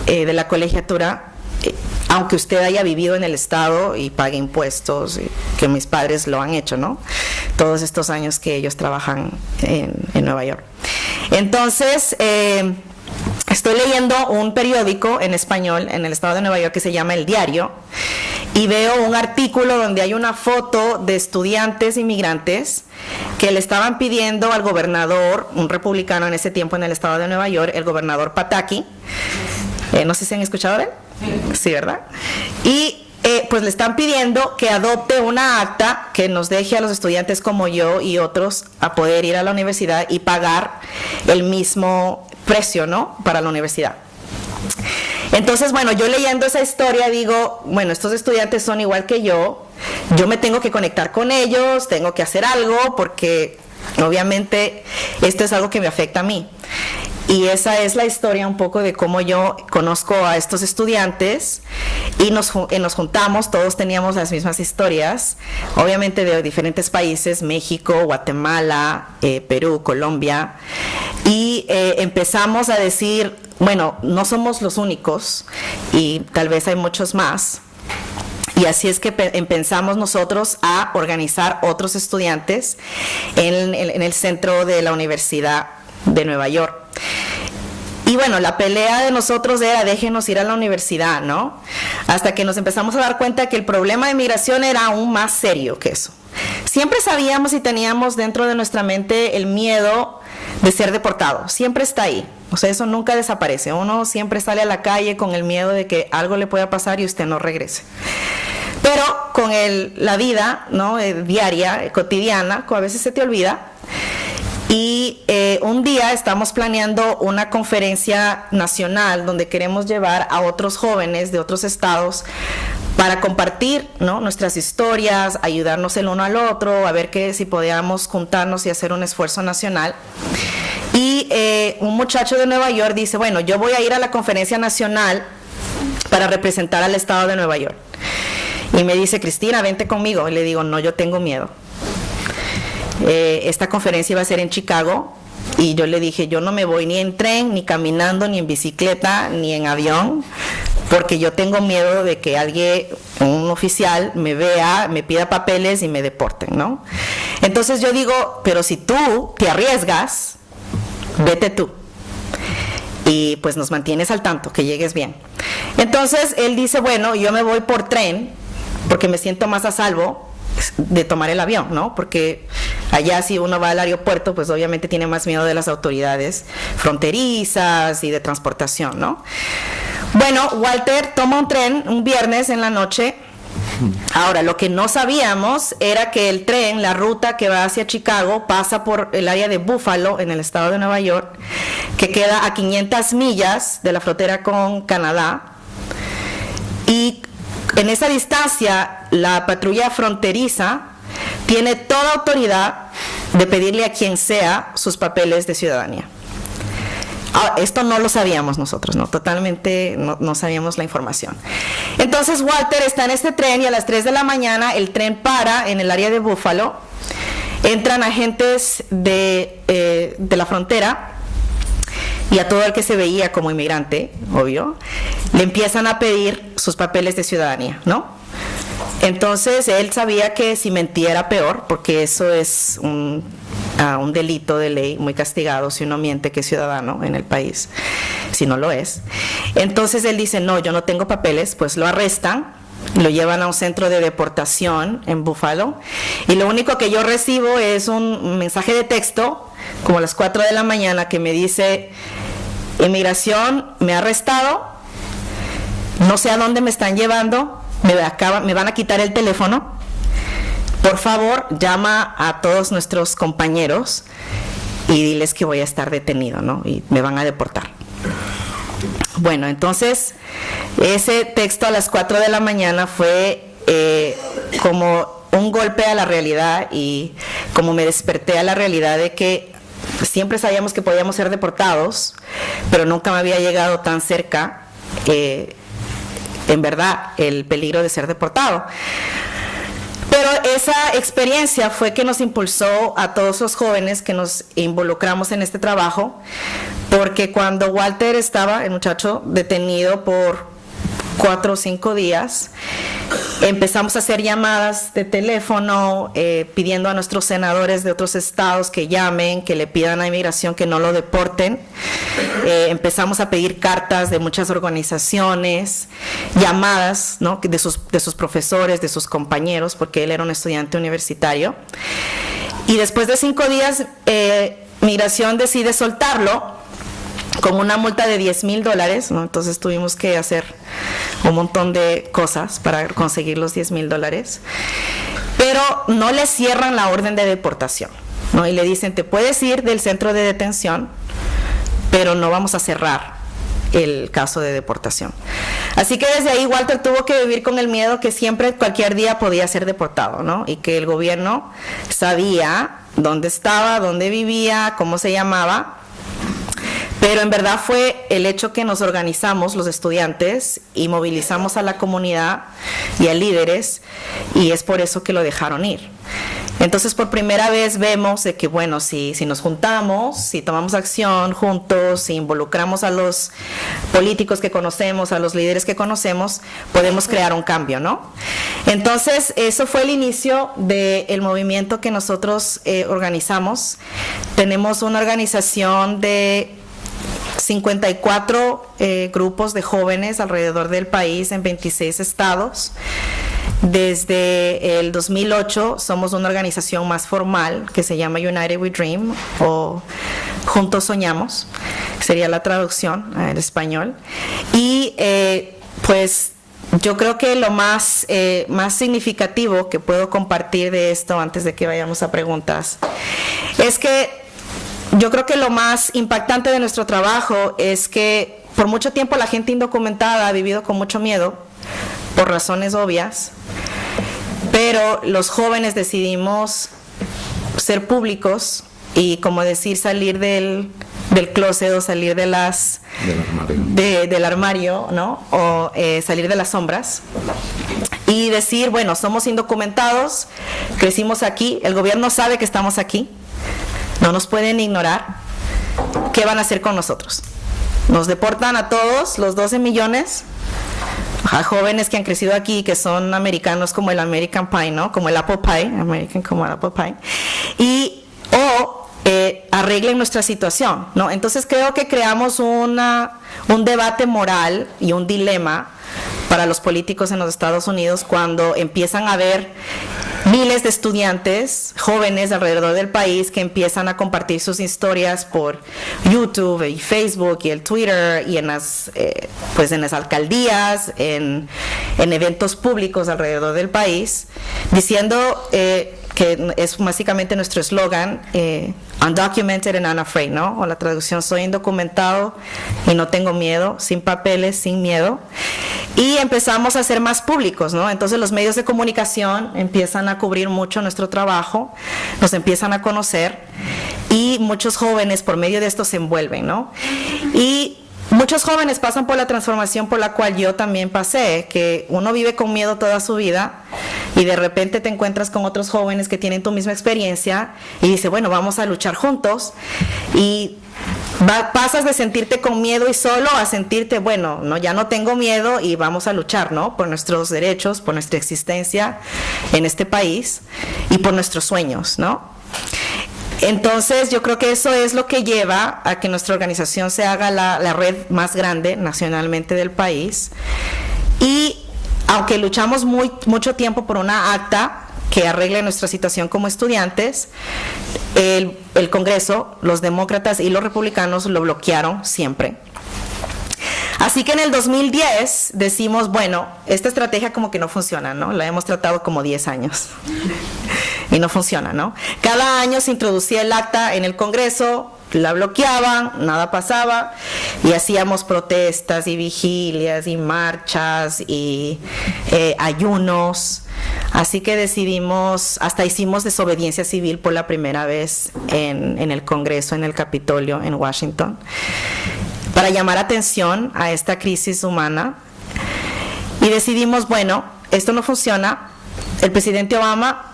de la colegiatura, aunque usted haya vivido en el estado y pague impuestos, que mis padres lo han hecho, ¿no? Todos estos años que ellos trabajan en Nueva York. Entonces, estoy leyendo un periódico en español en el estado de Nueva York que se llama El Diario, y veo un artículo donde hay una foto de estudiantes inmigrantes que le estaban pidiendo al gobernador, un republicano en ese tiempo en el estado de Nueva York, el gobernador Pataki, no sé si han escuchado de él, sí, ¿verdad? Y pues le están pidiendo que adopte una acta que nos deje a los estudiantes como yo y otros a poder ir a la universidad y pagar el mismo precio, ¿no?, para la universidad. Entonces, bueno, yo leyendo esa historia digo, bueno, estos estudiantes son igual que yo me tengo que conectar con ellos, tengo que hacer algo porque obviamente esto es algo que me afecta a mí. Y esa es la historia un poco de cómo yo conozco a estos estudiantes y nos juntamos, todos teníamos las mismas historias, obviamente de diferentes países, México, Guatemala, Perú, Colombia, y empezamos a decir, bueno, no somos los únicos y tal vez hay muchos más. Y así es que empezamos nosotros a organizar otros estudiantes en el centro de la Universidad de Nueva York. Y bueno, la pelea de nosotros era déjenos ir a la universidad, ¿no? Hasta que nos empezamos a dar cuenta que el problema de migración era aún más serio que eso. Siempre sabíamos y teníamos dentro de nuestra mente el miedo de ser deportado, siempre está ahí. O sea, eso nunca desaparece. Uno siempre sale a la calle con el miedo de que algo le pueda pasar y usted no regrese. Pero con la vida, ¿no?, diaria, cotidiana, a veces se te olvida. Y un día estamos planeando una conferencia nacional donde queremos llevar a otros jóvenes de otros estados para compartir, ¿no?, nuestras historias, ayudarnos el uno al otro, a ver si podíamos juntarnos y hacer un esfuerzo nacional. Y un muchacho de Nueva York dice, bueno, yo voy a ir a la conferencia nacional para representar al estado de Nueva York. Y me dice, Cristina, vente conmigo. Y le digo, no, yo tengo miedo. Esta conferencia iba a ser en Chicago y yo le dije, yo no me voy ni en tren, ni caminando, ni en bicicleta, ni en avión, porque yo tengo miedo de que alguien, un oficial, me vea, me pida papeles y me deporten, ¿no? Entonces yo digo, pero si tú te arriesgas, vete tú. Y pues nos mantienes al tanto, que llegues bien. Entonces él dice, bueno, yo me voy por tren, porque me siento más a salvo de tomar el avión, ¿no? Porque allá si uno va al aeropuerto, pues obviamente tiene más miedo de las autoridades fronterizas y de transportación, ¿no? Bueno, Walter toma un tren un viernes en la noche Ahora, lo que no sabíamos era que el tren, la ruta que va hacia Chicago, pasa por el área de Buffalo, en el estado de Nueva York, que queda a 500 millas de la frontera con Canadá. Y en esa distancia, la patrulla fronteriza tiene toda autoridad de pedirle a quien sea sus papeles de ciudadanía. Esto no lo sabíamos nosotros, ¿no? Totalmente no sabíamos la información. Entonces Walter está en este tren y a las 3 de la mañana el tren para en el área de Buffalo. Entran agentes de la frontera y a todo el que se veía como inmigrante, obvio, le empiezan a pedir sus papeles de ciudadanía, ¿no? Entonces él sabía que si mentía era peor, porque eso es un delito de ley muy castigado si uno miente que es ciudadano en el país, si no lo es. Entonces él dice, no, yo no tengo papeles, pues lo arrestan, lo llevan a un centro de deportación en Buffalo y lo único que yo recibo es un mensaje de texto como a las 4 de la mañana que me dice, inmigración me ha arrestado, no sé a dónde me están llevando, me van a quitar el teléfono, por favor llama a todos nuestros compañeros y diles que voy a estar detenido, ¿no? Y me van a deportar. Bueno, entonces ese texto a las 4 de la mañana fue como un golpe a la realidad y como me desperté a la realidad de que siempre sabíamos que podíamos ser deportados, pero nunca me había llegado tan cerca en verdad el peligro de ser deportado. Pero esa experiencia fue que nos impulsó a todos los jóvenes que nos involucramos en este trabajo, porque cuando Walter estaba, el muchacho, detenido por 4 o 5 días, empezamos a hacer llamadas de teléfono pidiendo a nuestros senadores de otros estados que llamen, que le pidan a inmigración que no lo deporten. Empezamos a pedir cartas de muchas organizaciones, llamadas, ¿no? de sus profesores, de sus compañeros, porque él era un estudiante universitario. Y después de 5 días, Migración decide soltarlo con una multa de $10,000, ¿no? Entonces tuvimos que hacer un montón de cosas para conseguir los $10,000, pero no le cierran la orden de deportación, ¿no? Y le dicen, te puedes ir del centro de detención, pero no vamos a cerrar el caso de deportación. Así que desde ahí Walter tuvo que vivir con el miedo que siempre, cualquier día podía ser deportado, ¿no? Y que el gobierno sabía dónde estaba, dónde vivía, cómo se llamaba. Pero en verdad fue el hecho que nos organizamos los estudiantes y movilizamos a la comunidad y a líderes, y es por eso que lo dejaron ir. Entonces por primera vez vemos de que bueno, si nos juntamos, si tomamos acción juntos, si involucramos a los políticos que conocemos, a los líderes que conocemos, podemos crear un cambio, ¿no? Entonces eso fue el inicio del movimiento que nosotros organizamos. Tenemos una organización de 54 grupos de jóvenes alrededor del país en 26 estados. Desde el 2008 somos una organización más formal que se llama United We Dream, o Juntos Soñamos, sería la traducción al español. Y pues yo creo que lo más significativo que puedo compartir de esto, antes de que vayamos a preguntas, es que yo creo que lo más impactante de nuestro trabajo es que por mucho tiempo la gente indocumentada ha vivido con mucho miedo, por razones obvias, pero los jóvenes decidimos ser públicos y, como decir, salir del closet o salir del armario, ¿no? O salir de las sombras y decir, bueno, somos indocumentados, crecimos aquí, el gobierno sabe que estamos aquí, no nos pueden ignorar. ¿Qué van a hacer con nosotros? Nos deportan a todos, los 12 millones, a jóvenes que han crecido aquí, que son americanos como el American Pie, ¿no? Como el Apple Pie, American como el Apple Pie. Y arreglen nuestra situación, ¿no? Entonces creo que creamos un debate moral y un dilema para los políticos en los Estados Unidos cuando empiezan a ver miles de estudiantes jóvenes alrededor del país que empiezan a compartir sus historias por YouTube y Facebook y el Twitter y en las alcaldías, en en eventos públicos alrededor del país, diciendo que es básicamente nuestro eslogan, undocumented and unafraid, ¿no? O la traducción, soy indocumentado y no tengo miedo, sin papeles, sin miedo. Y empezamos a ser más públicos, ¿no? Entonces los medios de comunicación empiezan a cubrir mucho nuestro trabajo, nos empiezan a conocer y muchos jóvenes por medio de esto se envuelven, ¿no? Y muchos jóvenes pasan por la transformación por la cual yo también pasé, que uno vive con miedo toda su vida y de repente te encuentras con otros jóvenes que tienen tu misma experiencia y dice, bueno, vamos a luchar juntos, y pasas de sentirte con miedo y solo a sentirte, bueno, no, ya no tengo miedo y vamos a luchar, ¿no? Por nuestros derechos, por nuestra existencia en este país y por nuestros sueños, ¿no? Entonces yo creo que eso es lo que lleva a que nuestra organización se haga la red más grande nacionalmente del país. Y aunque luchamos mucho tiempo por una acta que arregle nuestra situación como estudiantes, el Congreso, los demócratas y los republicanos lo bloquearon siempre. Así que en el 2010 decimos, bueno, esta estrategia como que no funciona, ¿no? La hemos tratado como 10 años y no funciona, ¿no? Cada año se introducía el acta en el Congreso, la bloqueaban, nada pasaba, y hacíamos protestas y vigilias y marchas y ayunos. Así que decidimos, hasta hicimos desobediencia civil por la primera vez en el Congreso, en el Capitolio, en Washington, para llamar atención a esta crisis humana. Y decidimos, bueno, esto no funciona. El presidente Obama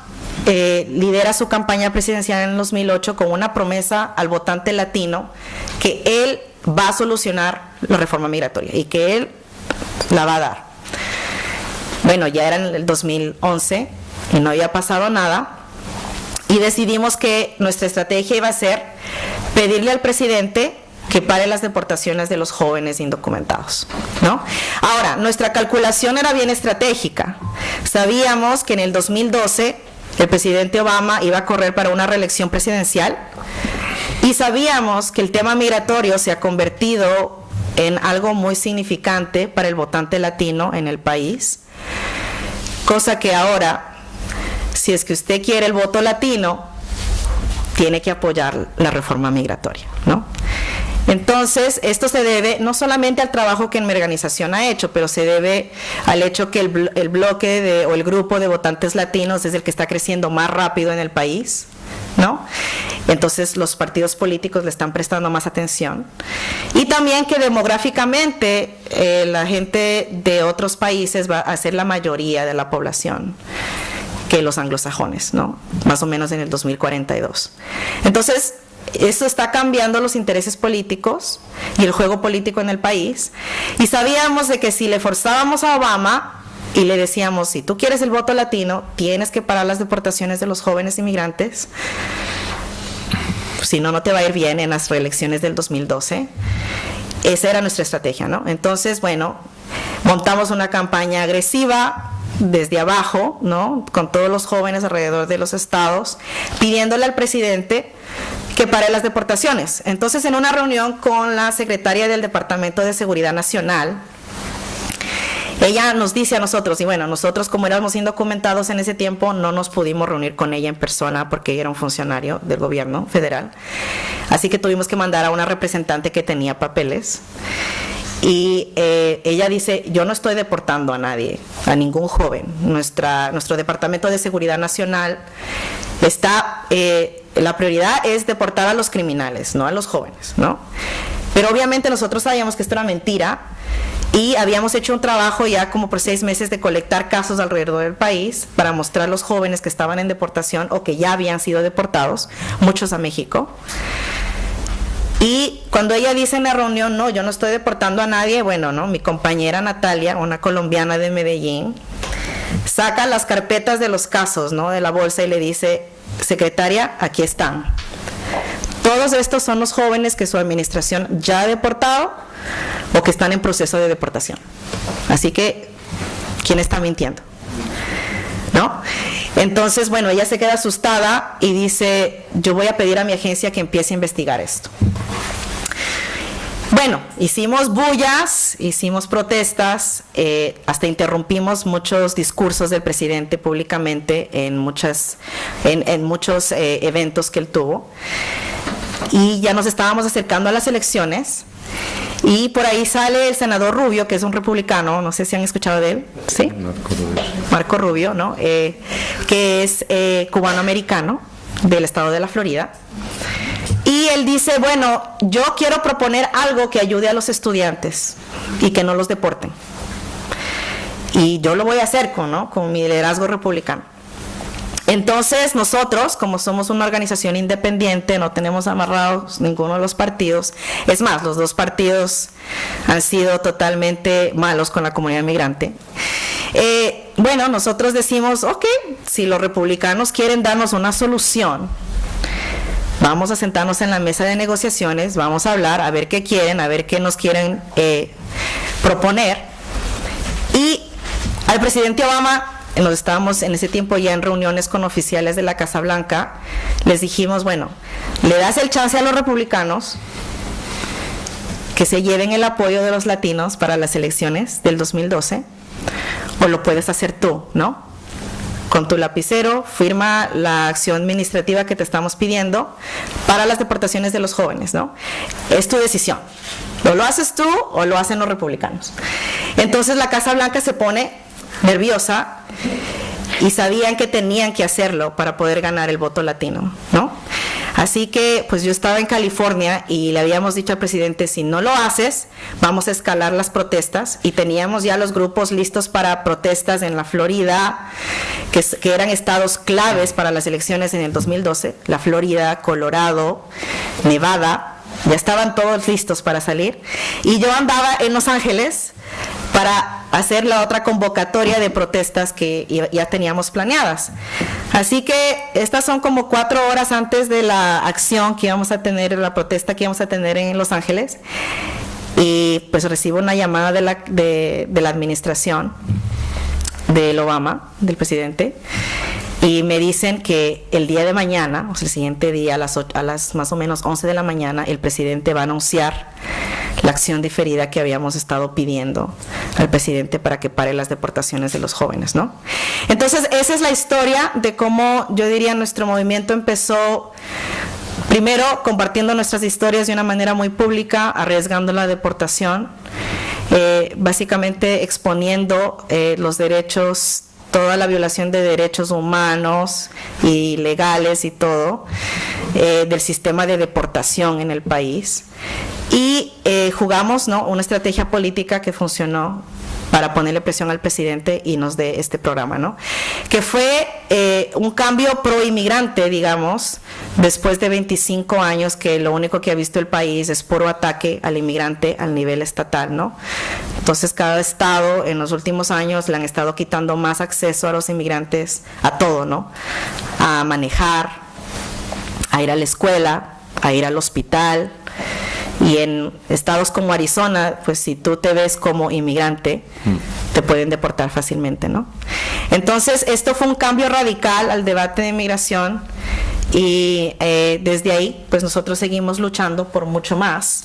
lidera su campaña presidencial en el 2008 con una promesa al votante latino que él va a solucionar la reforma migratoria y que él la va a dar. Bueno, ya era en el 2011 y no había pasado nada, y decidimos que nuestra estrategia iba a ser pedirle al presidente que pare las deportaciones de los jóvenes indocumentados, ¿no? Ahora, nuestra calculación era bien estratégica. Sabíamos que en el 2012 el presidente Obama iba a correr para una reelección presidencial, y sabíamos que el tema migratorio se ha convertido en algo muy significante para el votante latino en el país, cosa que ahora, si es que usted quiere el voto latino, tiene que apoyar la reforma migratoria, ¿no? Entonces, esto se debe no solamente al trabajo que mi organización ha hecho, pero se debe al hecho que el bloque o el grupo de votantes latinos es el que está creciendo más rápido en el país, ¿no? Entonces los partidos políticos le están prestando más atención, y también que demográficamente la gente de otros países va a ser la mayoría de la población que los anglosajones, ¿no? Más o menos en el 2042. Entonces, esto está cambiando los intereses políticos y el juego político en el país, y sabíamos de que si le forzábamos a Obama y le decíamos, si tú quieres el voto latino, tienes que parar las deportaciones de los jóvenes inmigrantes, si no, no te va a ir bien en las reelecciones del 2012. Esa era nuestra estrategia, ¿no? Entonces, bueno, montamos una campaña agresiva desde abajo, ¿no? Con todos los jóvenes alrededor de los estados, pidiéndole al presidente que pare las deportaciones. Entonces, en una reunión con la secretaria del Departamento de Seguridad Nacional, ella nos dice a nosotros, y bueno, nosotros como éramos indocumentados en ese tiempo, no nos pudimos reunir con ella en persona porque ella era un funcionario del gobierno federal, así que tuvimos que mandar a una representante que tenía papeles. Y ella dice, yo no estoy deportando a nadie, a ningún joven. Nuestro Departamento de Seguridad Nacional la prioridad es deportar a los criminales, no a los jóvenes, ¿no? Pero obviamente nosotros sabíamos que esto era mentira, y habíamos hecho un trabajo ya como por 6 meses de colectar casos alrededor del país para mostrar a los jóvenes que estaban en deportación o que ya habían sido deportados, muchos a México. Y cuando ella dice en la reunión, no, yo no estoy deportando a nadie, bueno, ¿no? Mi compañera Natalia, una colombiana de Medellín, saca las carpetas de los casos, ¿no? De la bolsa y le dice, secretaria, aquí están. Todos estos son los jóvenes que su administración ya ha deportado o que están en proceso de deportación. Así que, ¿quién está mintiendo? ¿No? Entonces, bueno, ella se queda asustada y dice, yo voy a pedir a mi agencia que empiece a investigar esto. Bueno, hicimos bullas, hicimos protestas, hasta interrumpimos muchos discursos del presidente públicamente en muchos eventos que él tuvo. Y ya nos estábamos acercando a las elecciones. Y por ahí sale el senador Rubio, que es un republicano, no sé si han escuchado de él, ¿sí? Marco Rubio, ¿no? Que es cubano-americano del estado de la Florida. Y él dice, bueno, yo quiero proponer algo que ayude a los estudiantes y que no los deporten. Y yo lo voy a hacer con mi liderazgo republicano. Entonces nosotros, como somos una organización independiente, no tenemos amarrados ninguno de los partidos. Es más, los dos partidos han sido totalmente malos con la comunidad migrante. Bueno, nosotros decimos, ok, si los republicanos quieren darnos una solución, vamos a sentarnos en la mesa de negociaciones, vamos a hablar, a ver qué quieren, a ver qué nos quieren proponer. Y al presidente Obama, nos estábamos en ese tiempo ya en reuniones con oficiales de la Casa Blanca, les dijimos, bueno, le das el chance a los republicanos que se lleven el apoyo de los latinos para las elecciones del 2012, o lo puedes hacer tú, ¿no? Con tu lapicero, firma la acción administrativa que te estamos pidiendo para las deportaciones de los jóvenes, ¿no? Es tu decisión. O lo haces tú o lo hacen los republicanos. Entonces la Casa Blanca se pone nerviosa y sabían que tenían que hacerlo para poder ganar el voto latino, ¿no? Así que pues yo estaba en California y le habíamos dicho al presidente, si no lo haces, vamos a escalar las protestas, y teníamos ya los grupos listos para protestas en la Florida, que eran estados claves para las elecciones en el 2012, la Florida, Colorado, Nevada, ya estaban todos listos para salir, y yo andaba en Los Ángeles para hacer la otra convocatoria de protestas que ya teníamos planeadas. Así que estas son como 4 horas antes de la acción que íbamos a tener, la protesta que íbamos a tener en Los Ángeles, y pues recibo una llamada de la administración del Obama, del presidente, y me dicen que el día de mañana, o sea, el siguiente día a las más o menos 11 de la mañana, el presidente va a anunciar la acción diferida que habíamos estado pidiendo al presidente para que pare las deportaciones de los jóvenes, ¿no? Entonces, esa es la historia de cómo, yo diría, nuestro movimiento empezó, primero compartiendo nuestras historias de una manera muy pública, arriesgando la deportación, básicamente exponiendo los derechos, toda la violación de derechos humanos y legales y todo, del sistema de deportación en el país. Y jugamos, ¿no?, una estrategia política que funcionó para ponerle presión al presidente y nos dé este programa, ¿no?, que fue un cambio pro-inmigrante, digamos, después de 25 años que lo único que ha visto el país es puro ataque al inmigrante al nivel estatal, ¿no? Entonces cada estado en los últimos años le han estado quitando más acceso a los inmigrantes a todo, ¿no?, a manejar, a ir a la escuela, a ir al hospital. Y en estados como Arizona, pues si tú te ves como inmigrante, te pueden deportar fácilmente, ¿no? Entonces, esto fue un cambio radical al debate de inmigración, y desde ahí, pues nosotros seguimos luchando por mucho más.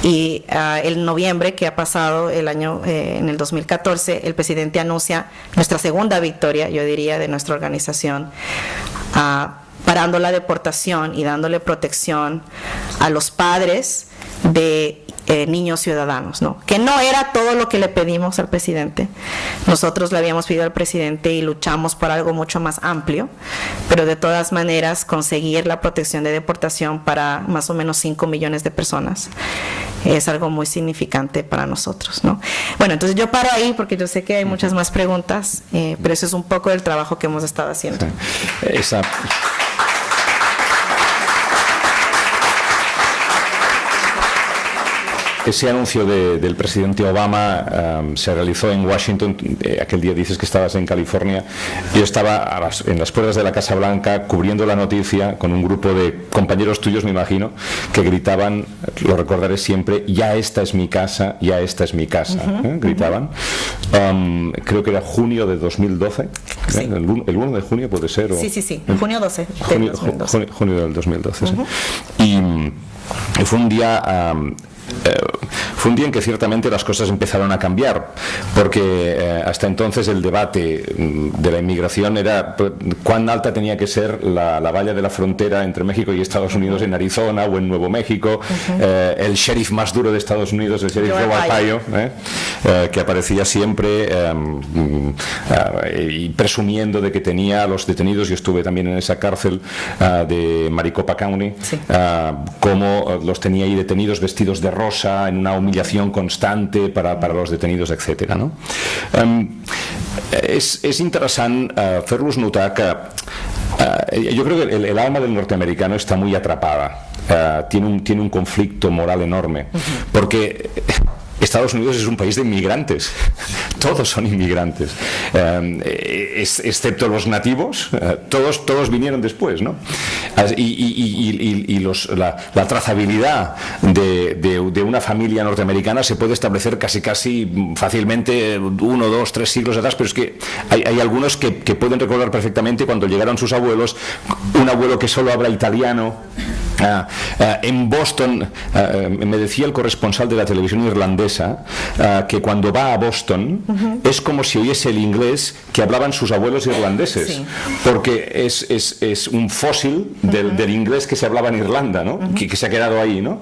Y el noviembre que ha pasado el año, en el 2014, el presidente anuncia nuestra segunda victoria, yo diría, de nuestra organización, parando la deportación y dándole protección a los padres de niños ciudadanos, ¿no?, que no era todo lo que le pedimos al presidente. Nosotros le habíamos pedido al presidente y luchamos por algo mucho más amplio, pero de todas maneras conseguir la protección de deportación para más o menos 5 millones de personas es algo muy significante para nosotros, ¿no? Bueno, entonces yo paro ahí porque yo sé que hay muchas más preguntas, pero eso es un poco del trabajo que hemos estado haciendo. Sí. Ese anuncio del presidente Obama se realizó en Washington. Aquel día dices que estabas en California. Yo estaba en las puertas de la Casa Blanca cubriendo la noticia con un grupo de compañeros tuyos, me imagino, que gritaban, lo recordaré siempre, ya esta es mi casa, ya esta es mi casa. Gritaban. Creo que era junio de 2012. Sí. El 1 de junio puede ser. Sí. Junio 12. Junio del 2012. Sí. Y fue un día fue un día en que ciertamente las cosas empezaron a cambiar, porque hasta entonces el debate de la inmigración era cuán alta tenía que ser la valla de la frontera entre México y Estados Unidos en Arizona o en Nuevo México, el sheriff más duro de Estados Unidos, el sheriff Joe Arpaio, que aparecía siempre y presumiendo de que tenía a los detenidos. Yo estuve también en esa cárcel de Maricopa County, cómo los tenía ahí detenidos vestidos de rosa en una humillación constante para los detenidos, etcétera, no? És interessant fer-los notar que yo creo que el alma del norteamericano está muy atrapada, tiene un conflicto moral enorme, porque Estados Unidos es un país de inmigrantes, todos son inmigrantes, excepto los nativos, todos vinieron después, ¿no? Y la trazabilidad de una familia norteamericana se puede establecer casi fácilmente 1, 2, 3 siglos atrás, pero es que hay algunos que pueden recordar perfectamente cuando llegaron sus abuelos, un abuelo que solo habla italiano. En Boston, me decía el corresponsal de la televisión irlandesa que cuando va a Boston es como si oyese el inglés que hablaban sus abuelos irlandeses, porque es un fósil del inglés que se hablaba en Irlanda, ¿no? que se ha quedado ahí, ¿no?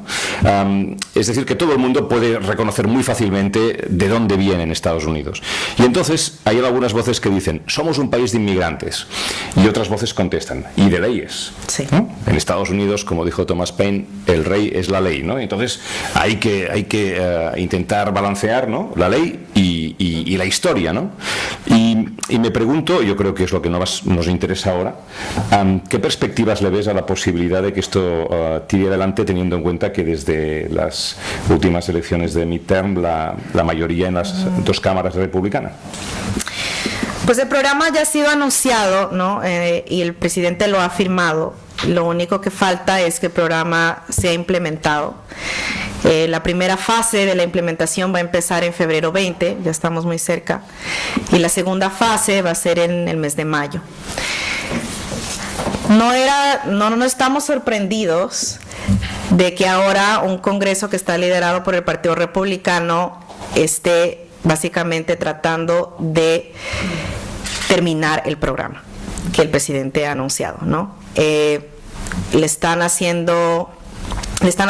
Es decir, que todo el mundo puede reconocer muy fácilmente de dónde vienen Estados Unidos. Y entonces hay algunas voces que dicen, somos un país de inmigrantes, y otras voces contestan, y de leyes, ¿no? En Estados Unidos, como dijo Thomas Paine, el rey es la ley, ¿no? Entonces hay que intentar balancear, ¿no?, la ley y la historia, ¿no? Y me pregunto, yo creo que es lo que nos interesa ahora, ¿qué perspectivas le ves a la posibilidad de que esto tire adelante, teniendo en cuenta que desde las últimas elecciones de midterm la mayoría en las dos cámaras republicanas? Pues el programa ya ha sido anunciado, ¿no? Y el presidente lo ha firmado. Lo único que falta es que el programa sea implementado. La primera fase de la implementación va a empezar en febrero 20, ya estamos muy cerca, y la segunda fase va a ser en el mes de mayo. No estamos sorprendidos de que ahora un Congreso que está liderado por el Partido Republicano esté básicamente tratando de terminar el programa que el presidente ha anunciado, ¿no? Le están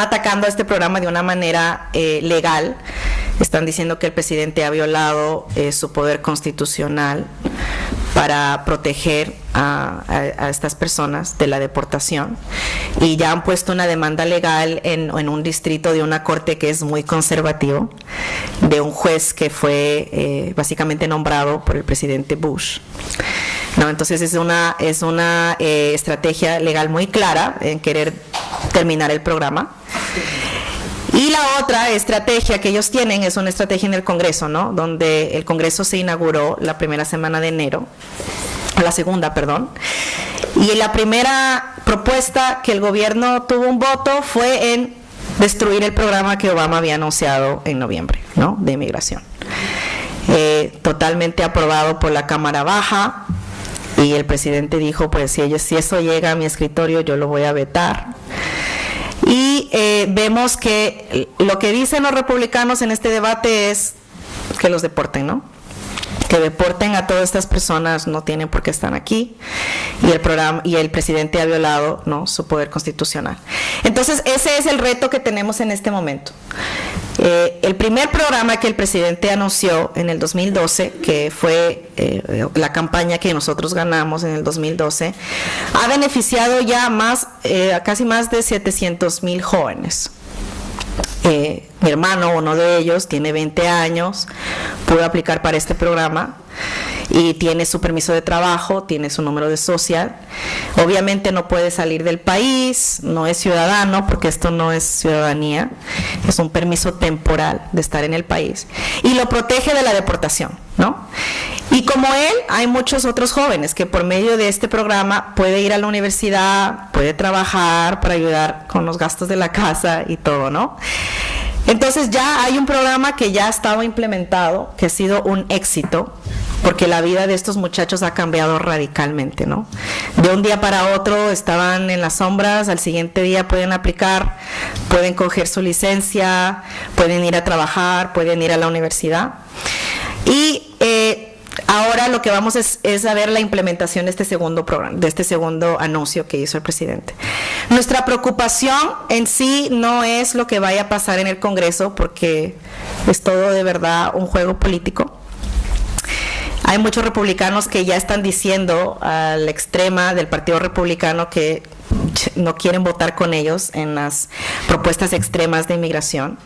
atacando a este programa de una manera legal. Están diciendo que el presidente ha violado su poder constitucional para proteger a estas personas de la deportación, y ya han puesto una demanda legal en un distrito de una corte que es muy conservativo, de un juez que fue básicamente nombrado por el presidente Bush. No, entonces es una estrategia legal muy clara en querer terminar el programa. Y la otra estrategia que ellos tienen es una estrategia en el Congreso, ¿no? Donde el Congreso se inauguró la primera semana de enero, la segunda, perdón. Y la primera propuesta que el gobierno tuvo un voto fue en destruir el programa que Obama había anunciado en noviembre, ¿no?, de inmigración. Totalmente aprobado por la Cámara Baja. Y el presidente dijo, pues si eso llega a mi escritorio, yo lo voy a vetar. Y vemos que lo que dicen los republicanos en este debate es que los deporten, ¿no? Que deporten a todas estas personas, no tienen por qué estar aquí, y el presidente ha violado, ¿no?, su poder constitucional. Entonces ese es el reto que tenemos en este momento. El primer programa que el presidente anunció en el 2012, que fue la campaña que nosotros ganamos en el 2012, ha beneficiado ya casi más de 700,000 jóvenes. Mi hermano, uno de ellos, tiene 20 años, pudo aplicar para este programa y tiene su permiso de trabajo, tiene su número de social. Obviamente no puede salir del país, no es ciudadano, porque esto no es ciudadanía, es un permiso temporal de estar en el país, y lo protege de la deportación, ¿no? Y como él, hay muchos otros jóvenes que por medio de este programa puede ir a la universidad, puede trabajar para ayudar con los gastos de la casa y todo, ¿no? Entonces ya hay un programa que ya ha estado implementado, que ha sido un éxito, porque la vida de estos muchachos ha cambiado radicalmente, ¿no? De un día para otro estaban en las sombras, al siguiente día pueden aplicar, pueden coger su licencia, pueden ir a trabajar, pueden ir a la universidad. Y ahora lo que vamos es a ver la implementación de este segundo programa, de este segundo anuncio que hizo el presidente. Nuestra preocupación en sí no es lo que vaya a pasar en el Congreso, porque es todo de verdad un juego político. Hay muchos republicanos que ya están diciendo a la extrema del Partido Republicano que no quieren votar con ellos en las propuestas extremas de inmigración.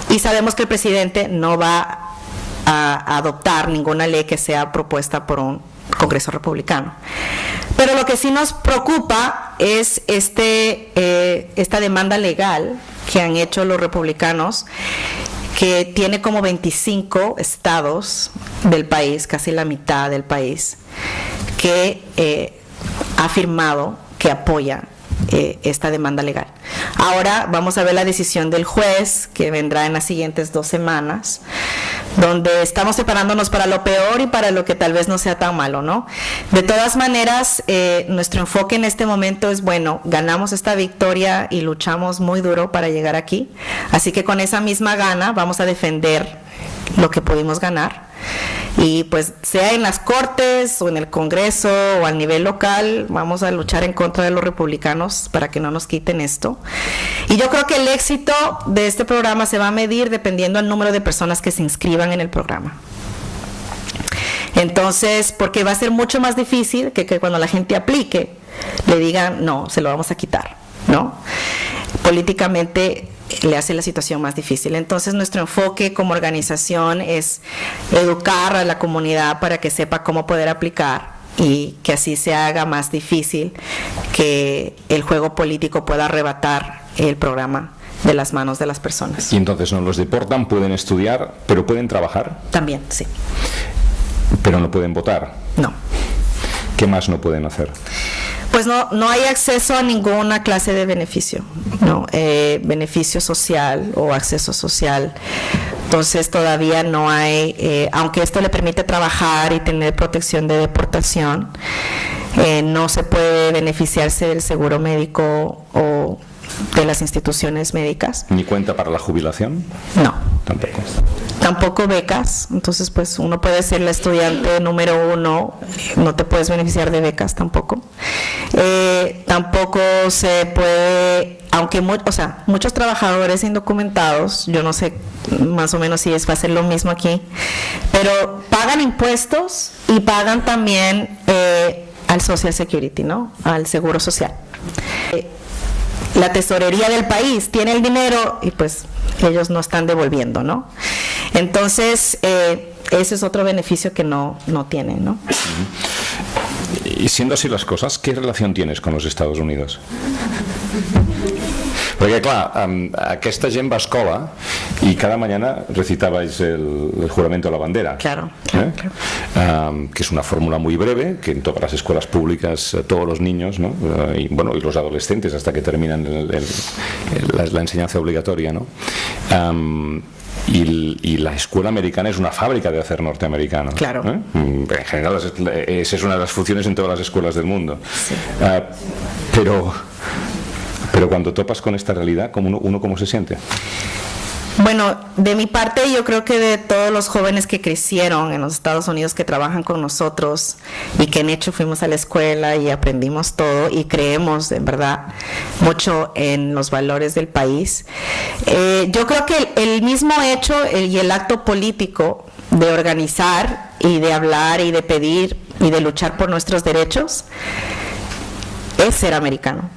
Y sabemos que el presidente no va a adoptar ninguna ley que sea propuesta por un Congreso republicano. Pero lo que sí nos preocupa es esta demanda legal que han hecho los republicanos, que tiene como 25 estados del país, casi la mitad del país, que ha firmado que apoya esta demanda legal. Ahora vamos a ver la decisión del juez, que vendrá en las siguientes 2 semanas, donde estamos preparándonos para lo peor y para lo que tal vez no sea tan malo, ¿no? De todas maneras, nuestro enfoque en este momento es, bueno, ganamos esta victoria y luchamos muy duro para llegar aquí, así que con esa misma gana vamos a defender lo que pudimos ganar. Y pues sea en las cortes o en el Congreso o a nivel local, vamos a luchar en contra de los republicanos para que no nos quiten esto. Y yo creo que el éxito de este programa se va a medir dependiendo del número de personas que se inscriban en el programa. Entonces, porque va a ser mucho más difícil que cuando la gente aplique le digan, no, se lo vamos a quitar, ¿no? Políticamente le hace la situación más difícil. Entonces nuestro enfoque como organización es educar a la comunidad para que sepa cómo poder aplicar y que así se haga más difícil que el juego político pueda arrebatar el programa de las manos de las personas. Y entonces no los deportan, pueden estudiar, pero pueden trabajar. También, sí. Pero no pueden votar. No. ¿Qué más no pueden hacer? Pues no hay acceso a ninguna clase de beneficio, ¿no? Beneficio social o acceso social. Entonces todavía no hay, aunque esto le permite trabajar y tener protección de deportación, no se puede beneficiarse del seguro médico o de las instituciones médicas. ¿Ni cuenta para la jubilación? No. Tampoco Becas, entonces pues uno puede ser la estudiante número 1, no te puedes beneficiar de becas tampoco. Tampoco se puede, aunque muchos trabajadores indocumentados, yo no sé más o menos si va a ser lo mismo aquí, pero pagan impuestos y pagan también al Social Security, ¿no? Al Seguro Social. La tesorería del país tiene el dinero y pues ellos no están devolviendo, ¿no? Entonces, ese es otro beneficio que no tienen, ¿no? Y siendo así las cosas, ¿qué relación tienes con los Estados Unidos? Perquè, clar, aquesta gent va a escola y cada mañana recitabais el juramento a la bandera. Claro. Que es una fórmula muy breve, que en todas las escuelas públicas todos los niños, ¿no? y los adolescentes hasta que terminan la enseñanza obligatoria, ¿no? Y la escuela americana es una fábrica de hacer norteamericano. Claro. En general, esa es una de las funciones en todas las escuelas del mundo. Sí. Pero cuando topas con esta realidad, ¿uno cómo se siente? Bueno, de mi parte yo creo que de todos los jóvenes que crecieron en los Estados Unidos, que trabajan con nosotros y que en hecho fuimos a la escuela y aprendimos todo y creemos en verdad mucho en los valores del país, yo creo que el mismo hecho y el acto político de organizar y de hablar y de pedir y de luchar por nuestros derechos es ser americano,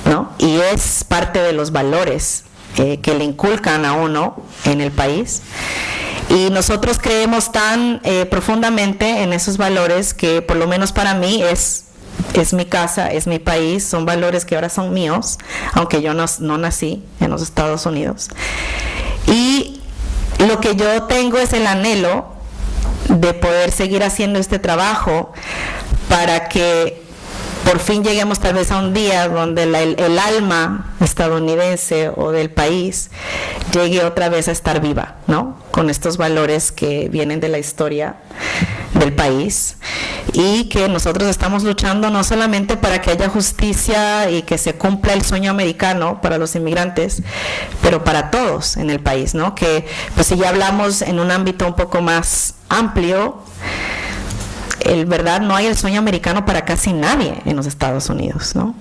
¿no? Y es parte de los valores que le inculcan a uno en el país, y nosotros creemos tan profundamente en esos valores que por lo menos para mí es mi casa, es mi país, son valores que ahora son míos, aunque yo no nací en los Estados Unidos. Y lo que yo tengo es el anhelo de poder seguir haciendo este trabajo para que por fin lleguemos tal vez a un día donde el alma estadounidense o del país llegue otra vez a estar viva, ¿no? Con estos valores que vienen de la historia del país, y que nosotros estamos luchando no solamente para que haya justicia y que se cumpla el sueño americano para los inmigrantes, pero para todos en el país, ¿no? Que pues si ya hablamos en un ámbito un poco más amplio, verdad, no hay el sueño americano para casi nadie en los Estados Unidos, ¿no?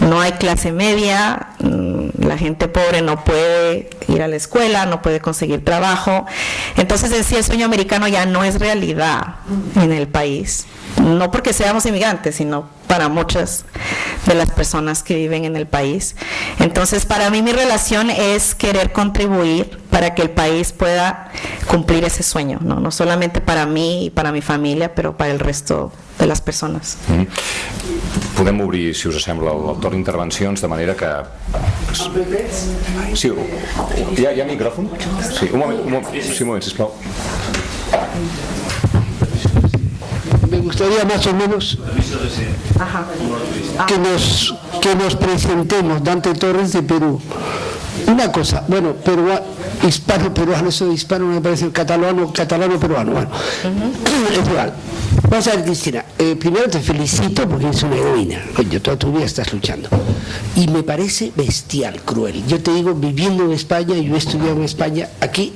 No hay clase media, la gente pobre no puede ir a la escuela, no puede conseguir trabajo. Entonces, en sí, el sueño americano ya no es realidad en el país. No porque seamos inmigrantes, sino para muchas de las personas que viven en el país. Entonces, para mí mi relación es querer contribuir para que el país pueda cumplir ese sueño, no solamente para mí y para mi familia, però per el resto de les persones. Podem obrir, si us sembla, el torn d'intervencions, de manera que... Sí, hi ha micròfon? Sí, un moment, sisplau. Me gustaría más o menos que nos presentemos. Dante Torres, de Perú. Una cosa, bueno, hispano-peruano, eso de hispano me parece catalano-peruano, bueno, es igual. Vamos a ver, Cristina, primero te felicito porque eres una heroína, coño, toda tu vida estás luchando. Y me parece bestial, cruel. Yo te digo, viviendo en España, yo he estudiado en España, aquí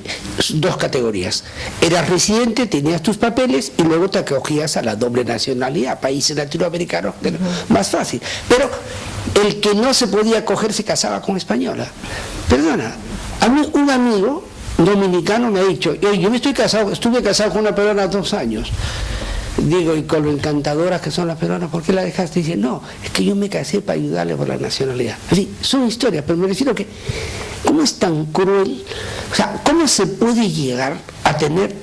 dos categorías. Eras residente, tenías tus papeles y luego te acogías a la doble nacionalidad, países latinoamericanos, más fácil. Pero el que no se podía acoger se casaba con española. Perdona, a mí un amigo dominicano me ha dicho, yo estuve casado con una peruana 2 años. Digo, y con lo encantadoras que son las peruanas, ¿por qué la dejaste? Dice, no, es que yo me casé para ayudarle por la nacionalidad. Así, son historias, pero me refiero que, ¿cómo es tan cruel? O sea, ¿cómo se puede llegar a tener,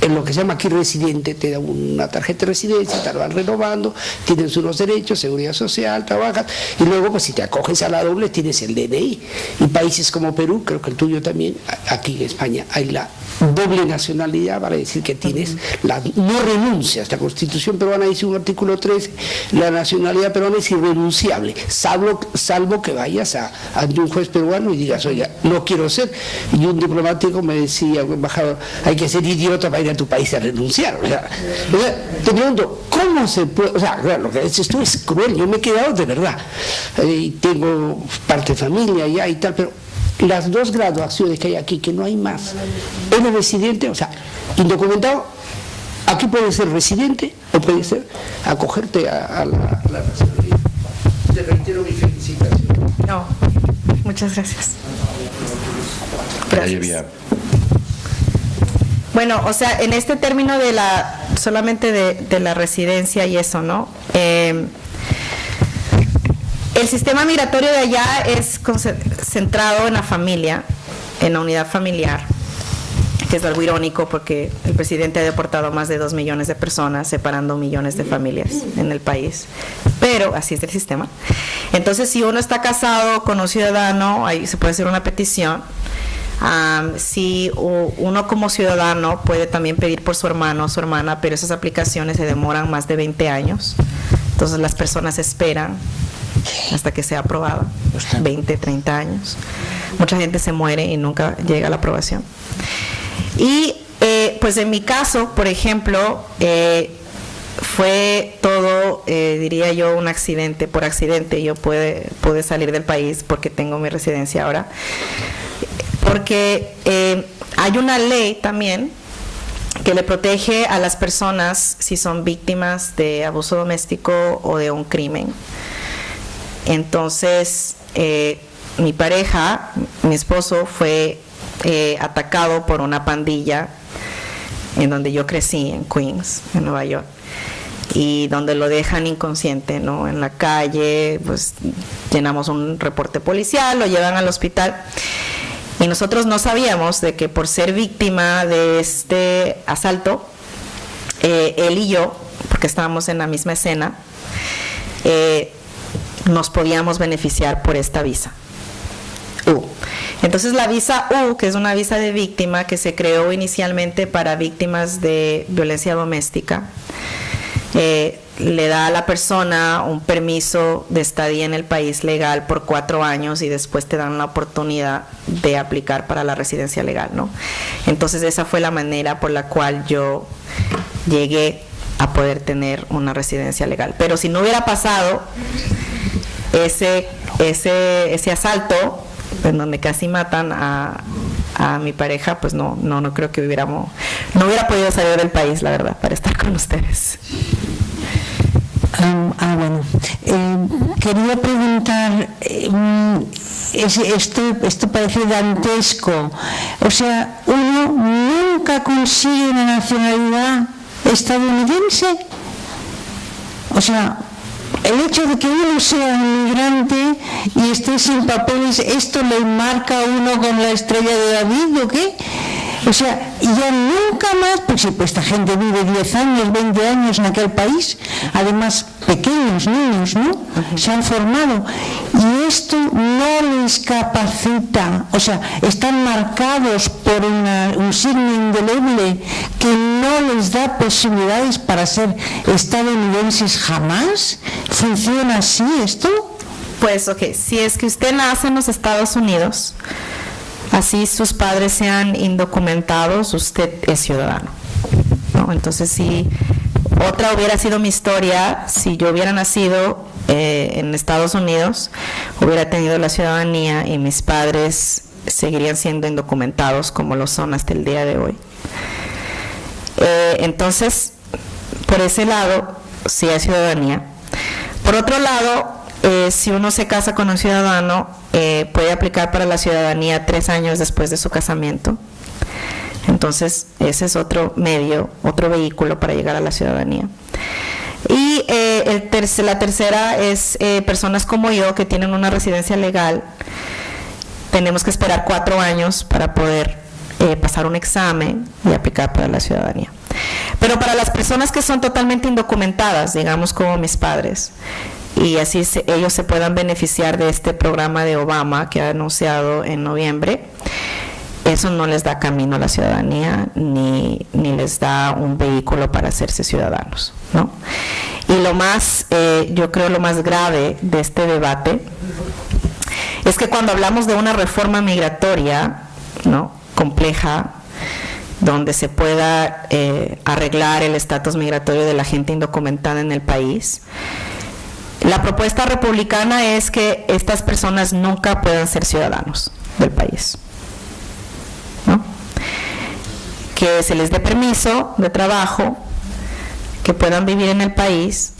en lo que se llama aquí residente, te da una tarjeta de residencia, te la van renovando, tienes unos derechos, seguridad social, trabajas, y luego pues si te acoges a la doble tienes el DNI. Y países como Perú, creo que el tuyo también, aquí en España hay la doble nacionalidad, vale decir que tienes la no renuncias. La Constitución peruana dice un artículo 13, la nacionalidad peruana es irrenunciable, salvo que vayas ante un juez peruano y digas, oiga, no quiero ser. Y un diplomático me decía, un embajador, hay que ser idiota para ir a tu país a renunciar. O sea, te pregunto, ¿cómo se puede? O sea, claro, lo que dices tú es cruel, yo me he quedado de verdad. Tengo parte de familia ya y tal, pero las dos graduaciones que hay aquí, que no hay más, eres residente, o sea, indocumentado, aquí puede ser residente o puede ser acogerte a la nacionalidad. Te reitero mi felicitación. No, muchas gracias. Gracias. Bueno, o sea, en este término solamente de la residencia y eso, ¿no? El sistema migratorio de allá es centrado en la familia, en la unidad familiar, que es algo irónico porque el presidente ha deportado más de 2 millones de personas, separando millones de familias en el país. Pero así es el sistema. Entonces, si uno está casado con un ciudadano, ahí se puede hacer una petición. Si uno como ciudadano puede también pedir por su hermano o su hermana, pero esas aplicaciones se demoran más de 20 años. Entonces, las personas esperan hasta que sea aprobada, 20, 30 años. Mucha gente se muere y nunca llega a la aprobación. Y pues en mi caso, por ejemplo, fue todo, diría yo, un accidente. Por accidente yo pude salir del país porque tengo mi residencia ahora. Porque hay una ley también que le protege a las personas si son víctimas de abuso doméstico o de un crimen. Entonces, mi pareja, mi esposo, fue atacado por una pandilla en donde yo crecí, en Queens, en Nueva York, y donde lo dejan inconsciente, ¿no? En la calle, pues llenamos un reporte policial, lo llevan al hospital. Y nosotros no sabíamos de que por ser víctima de este asalto, él y yo, porque estábamos en la misma escena, nos podíamos beneficiar por esta visa U. Entonces la visa U, que es una visa de víctima que se creó inicialmente para víctimas de violencia doméstica, le da a la persona un permiso de estadía en el país legal por 4 años y después te dan la oportunidad de aplicar para la residencia legal, ¿no? Entonces esa fue la manera por la cual yo llegué a poder tener una residencia legal. Pero si no hubiera pasado ese asalto en donde casi matan a mi pareja, pues no creo que no hubiera podido salir del país, la verdad, para estar con ustedes. Bueno, quería preguntar, esto parece dantesco, o sea, uno nunca consigue una nacionalidad estadounidense, o sea, el hecho de que uno sea inmigrante y esté sin papeles, ¿esto le marca a uno con la estrella de David o qué? O sea, ya nunca más, pues si esta gente vive 10 años, 20 años en aquel país, además pequeños niños, ¿no? Se han formado y esto no les capacita, o sea, están marcados por un signo indeleble que no les da posibilidades para ser estadounidenses jamás. ¿Funciona así esto? Pues ok, si es que usted nace en los Estados Unidos, así sus padres sean indocumentados, usted es ciudadano, ¿no? Entonces, si otra hubiera sido mi historia, si yo hubiera nacido en Estados Unidos, hubiera tenido la ciudadanía y mis padres seguirían siendo indocumentados como lo son hasta el día de hoy. Entonces, por ese lado, sí hay ciudadanía. Por otro lado, si uno se casa con un ciudadano, puede aplicar para la ciudadanía 3 años después de su casamiento. Entonces, ese es otro medio, otro vehículo para llegar a la ciudadanía. Y la tercera es personas como yo que tienen una residencia legal. Tenemos que esperar 4 años para poder pasar un examen y aplicar para la ciudadanía. Pero para las personas que son totalmente indocumentadas, digamos como mis padres, y así ellos se puedan beneficiar de este programa de Obama que ha anunciado en noviembre, eso no les da camino a la ciudadanía ni les da un vehículo para hacerse ciudadanos, ¿no? Y lo más, yo creo lo más grave de este debate es que cuando hablamos de una reforma migratoria, ¿no?, compleja, donde se pueda arreglar el estatus migratorio de la gente indocumentada en el país, la propuesta republicana es que estas personas nunca puedan ser ciudadanos del país, ¿no? Que se les dé permiso de trabajo, que puedan vivir en el país,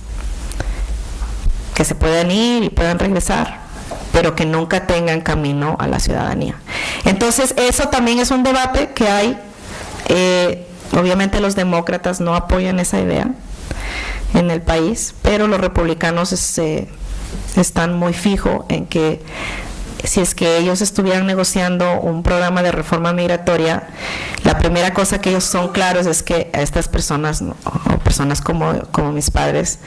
que se puedan ir y puedan regresar, pero que nunca tengan camino a la ciudadanía. Entonces, eso también es un debate que hay. Obviamente los demócratas no apoyan esa idea en el país, pero los republicanos están muy fijos en que si es que ellos estuvieran negociando un programa de reforma migratoria, la primera cosa que ellos son claros es que a estas personas, o personas como mis padres,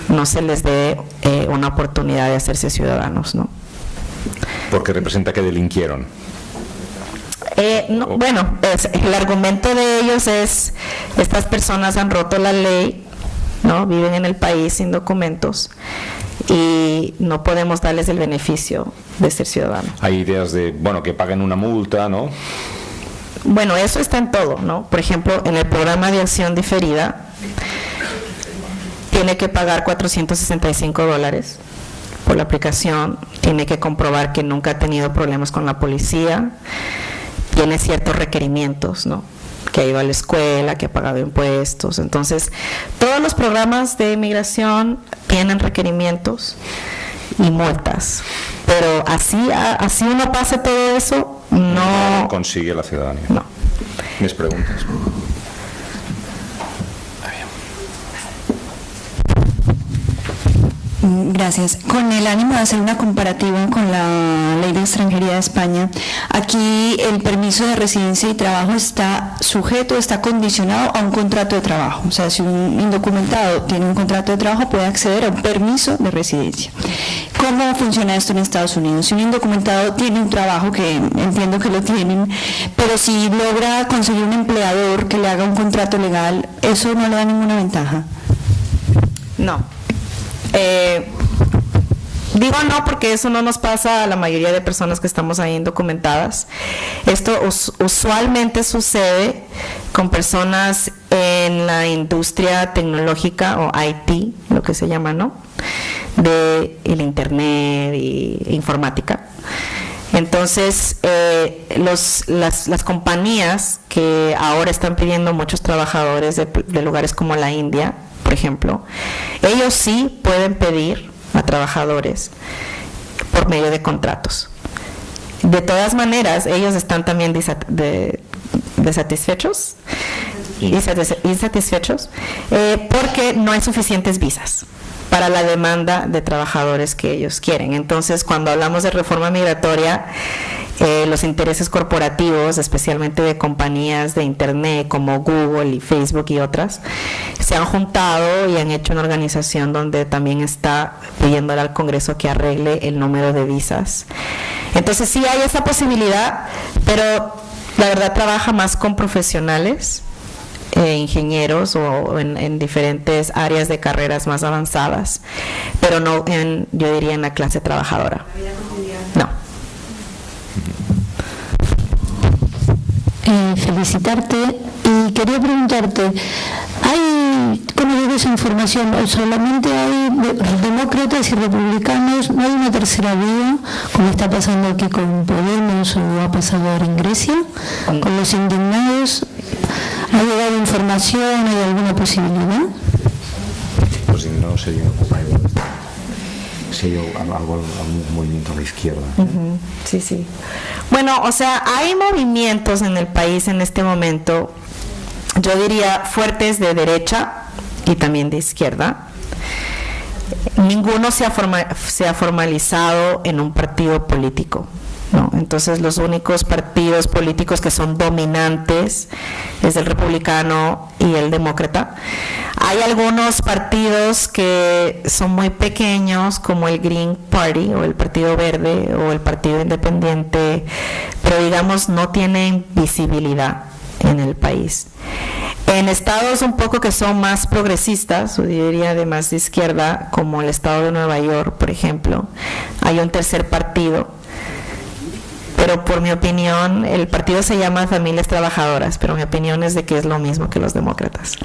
no se les dé una oportunidad de hacerse ciudadanos, ¿no? Porque representa que delinquieron. No, bueno, el argumento de ellos es: estas personas han roto la ley, ¿no? Viven en el país sin documentos y no podemos darles el beneficio de ser ciudadanos. Hay ideas de, bueno, que paguen una multa, ¿no? Bueno, eso está en todo, ¿no? Por ejemplo, en el programa de acción diferida tiene que pagar $465 por la aplicación, tiene que comprobar que nunca ha tenido problemas con la policía, tiene ciertos requerimientos, ¿no?, que ha ido a la escuela, que ha pagado impuestos. Entonces, todos los programas de inmigración tienen requerimientos y multas, pero así uno pase todo eso, no consigue la ciudadanía. No. Mis preguntas. Gracias. Con el ánimo de hacer una comparativa con la Ley de Extranjería de España, aquí el permiso de residencia y trabajo está sujeto, está condicionado a un contrato de trabajo. O sea, si un indocumentado tiene un contrato de trabajo, puede acceder a un permiso de residencia. ¿Cómo funciona esto en Estados Unidos? Si un indocumentado tiene un trabajo, que entiendo que lo tienen, pero si logra conseguir un empleador que le haga un contrato legal, ¿eso no le da ninguna ventaja? No. Digo no porque eso no nos pasa a la mayoría de personas que estamos ahí indocumentadas. Esto usualmente sucede con personas en la industria tecnológica o IT, lo que se llama, ¿no? De el internet y informática. Entonces, las compañías que ahora están pidiendo muchos trabajadores de lugares como la India, por ejemplo, ellos sí pueden pedir a trabajadores por medio de contratos. De todas maneras, ellos están también insatisfechos porque no hay suficientes visas para la demanda de trabajadores que ellos quieren. Entonces, cuando hablamos de reforma migratoria, los intereses corporativos, especialmente de compañías de internet como Google y Facebook y otras, se han juntado y han hecho una organización donde también está pidiéndole al Congreso que arregle el número de visas. Entonces sí hay esa posibilidad, pero la verdad trabaja más con profesionales, ingenieros o en diferentes áreas de carreras más avanzadas, pero no yo diría en la clase trabajadora. No. Felicitarte y quería preguntarte, ¿cómo llegó esa información? ¿O solamente hay demócratas y republicanos? ¿No hay una tercera vía, como está pasando aquí con Podemos o ha pasado ahora en Grecia, con los indignados? ¿Ha llegado información? ¿Hay alguna posibilidad? Los indignados serían algo, algún movimiento a la izquierda. Sí, sí. Bueno, o sea, hay movimientos en el país en este momento, yo diría fuertes de derecha y también de izquierda. Ninguno se ha formalizado en un partido político, ¿no? Entonces los únicos partidos políticos que son dominantes es el republicano y el demócrata. Hay algunos partidos que son muy pequeños, como el Green Party o el Partido Verde o el Partido Independiente, pero digamos no tienen visibilidad en el país. En estados un poco que son más progresistas, o diría de más de izquierda, como el estado de Nueva York, por ejemplo, hay un tercer partido. Pero por mi opinión, el partido se llama Familias Trabajadoras, pero mi opinión es de que es lo mismo que los demócratas,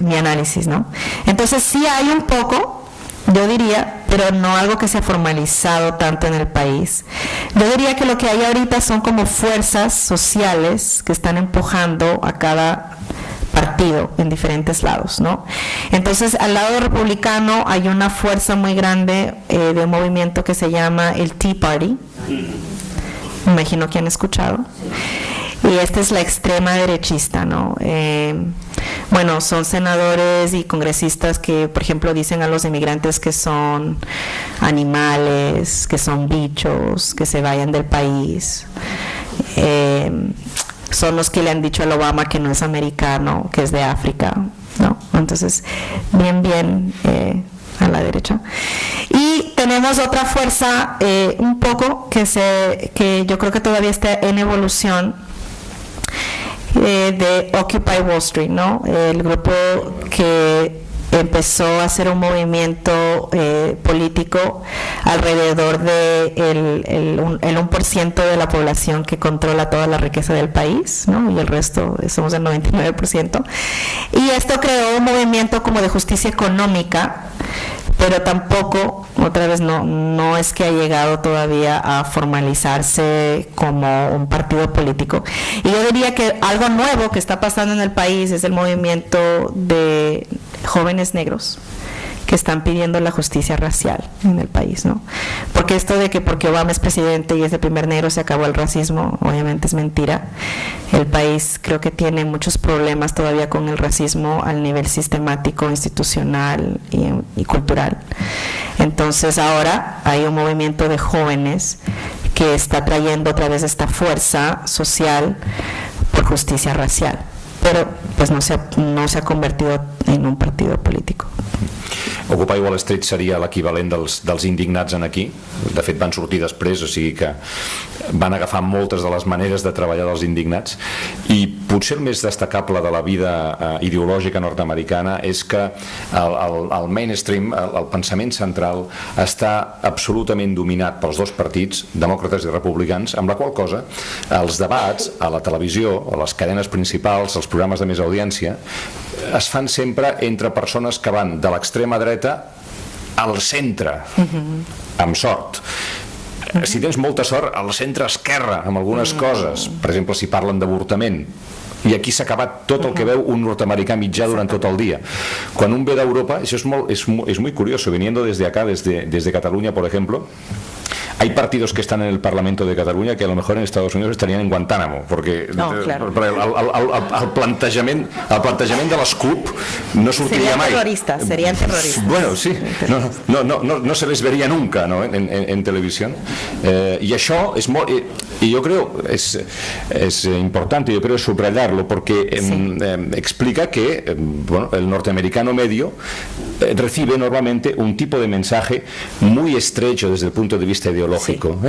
mi análisis, ¿no? Entonces sí hay un poco, yo diría, pero no algo que se ha formalizado tanto en el país. Yo diría que lo que hay ahorita son como fuerzas sociales que están empujando a cada partido en diferentes lados, ¿no? Entonces, al lado republicano hay una fuerza muy grande de un movimiento que se llama el Tea Party. Me imagino que han escuchado. Y esta es la extrema derechista, ¿no? Bueno, son senadores y congresistas que, por ejemplo, dicen a los inmigrantes que son animales, que son bichos, que se vayan del país. Son los que le han dicho a Obama que no es americano, que es de África, ¿no? Entonces, bien a la derecha. Y tenemos otra fuerza un poco que yo creo que todavía está en evolución, de Occupy Wall Street, ¿no? El grupo que empezó a hacer un movimiento político alrededor de el 1% de la población que controla toda la riqueza del país, ¿no? Y el resto somos el 99%. Y esto creó un movimiento como de justicia económica, pero tampoco, otra vez, no es que ha llegado todavía a formalizarse como un partido político. Y yo diría que algo nuevo que está pasando en el país es el movimiento de jóvenes negros que están pidiendo la justicia racial en el país, ¿no? Porque esto de que porque Obama es presidente y es el primer negro se acabó el racismo, obviamente es mentira. El país creo que tiene muchos problemas todavía con el racismo al nivel sistemático, institucional y cultural. Entonces ahora hay un movimiento de jóvenes que está trayendo otra vez esta fuerza social por justicia racial, pero pues no se ha convertido en un partido político. Occupy Wall Street seria l'equivalent dels indignats en aquí. De fet van sortir després, o sigui que van agafar moltes de les maneres de treballar dels indignats, i potser el més destacable de la vida ideològica nord-americana és que el mainstream, el pensament central, està absolutament dominat pels dos partits, demòcrates i republicans, amb la qual cosa els debats a la televisió, a les cadenes principals, els programes de més audiència, es fan sempre entre persones que van de l'extrema dreta al centre, amb sort. Si tens molta sort, al centre esquerra, amb algunes coses, per exemple, si parlen d'avortament, i aquí s'ha acabat tot el que veu un nord-americà mitjà durant tot el dia. Quan un ve d'Europa, això es muy curioso, viniendo desde acá, desde Cataluña, por ejemplo, hay partidos que están en el Parlamento de Cataluña que a lo mejor en Estados Unidos estarían en Guantánamo, porque el plantejament de les CUP no sortiria mai. Serían terroristas. Bueno, sí, no se les vería nunca, ¿no? en televisión. Y això es molt, y yo creo es importante, yo creo subrayarlo, porque explica que el norteamericano medio recibe normalmente un tipo de mensaje muy estrecho desde el punto de vista ideológico.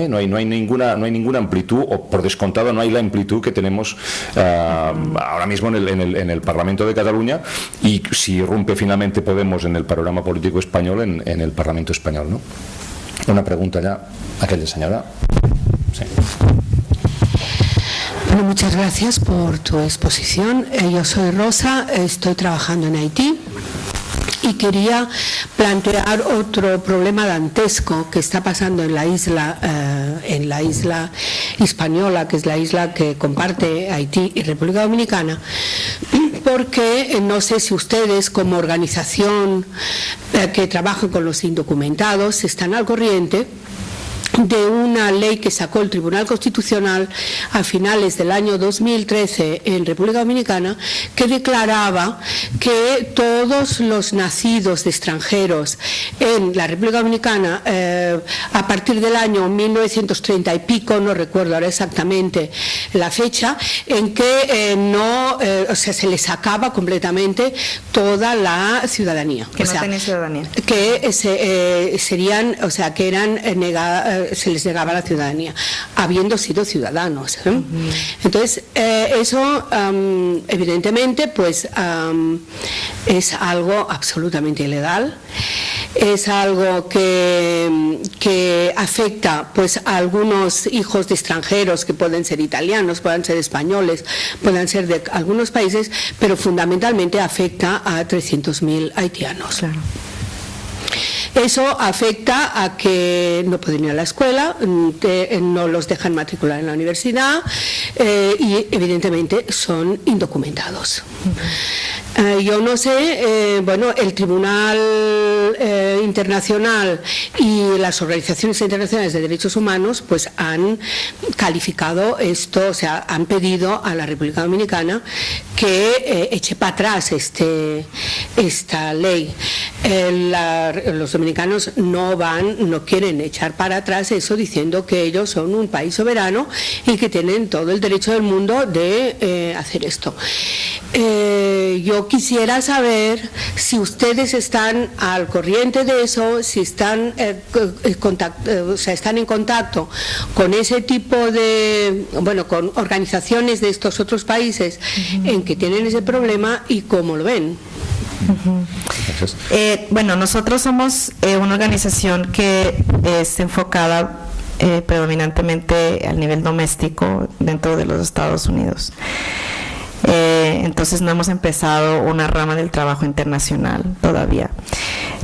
No hay ninguna amplitud, o por descontado no hay la amplitud que tenemos ahora mismo en el Parlamento de Cataluña, y si irrumpe finalmente Podemos en el panorama político español, en el Parlamento español, ¿no? Una pregunta ya, aquella señora. Sí. Bueno, muchas gracias por tu exposición. Yo soy Rosa, estoy trabajando en Haití. Y quería plantear otro problema dantesco que está pasando en la isla Hispaniola, que es la isla que comparte Haití y República Dominicana, porque no sé si ustedes, como organización que trabaja con los indocumentados, están al corriente de una ley que sacó el Tribunal Constitucional a finales del año 2013 en República Dominicana, que declaraba que todos los nacidos de extranjeros en la República Dominicana a partir del año 1930 y pico, no recuerdo ahora exactamente la fecha, en que se les sacaba completamente toda la ciudadanía. Que no tenían ciudadanía. Que serían, o sea, que eran negadas, se les negaba la ciudadanía, habiendo sido ciudadanos. Entonces, eso evidentemente pues es algo absolutamente ilegal, es algo que afecta pues a algunos hijos de extranjeros que pueden ser italianos, pueden ser españoles, pueden ser de algunos países, pero fundamentalmente afecta a 300.000 haitianos. Claro. Eso afecta a que no pueden ir a la escuela, no los dejan matricular en la universidad y evidentemente son indocumentados. Yo no sé, el Tribunal Internacional y las organizaciones internacionales de derechos humanos pues han calificado esto, o sea, han pedido a la República Dominicana que eche para atrás esta ley. Los dominicanos no quieren echar para atrás eso, diciendo que ellos son un país soberano y que tienen todo el derecho del mundo de hacer esto. Yo quisiera saber si ustedes están al corriente de eso, si están están en contacto con ese tipo de, con organizaciones de estos otros países en que tienen ese problema y cómo lo ven. Nosotros somos una organización que es enfocada predominantemente al nivel doméstico dentro de los Estados Unidos. Entonces no hemos empezado una rama del trabajo internacional todavía,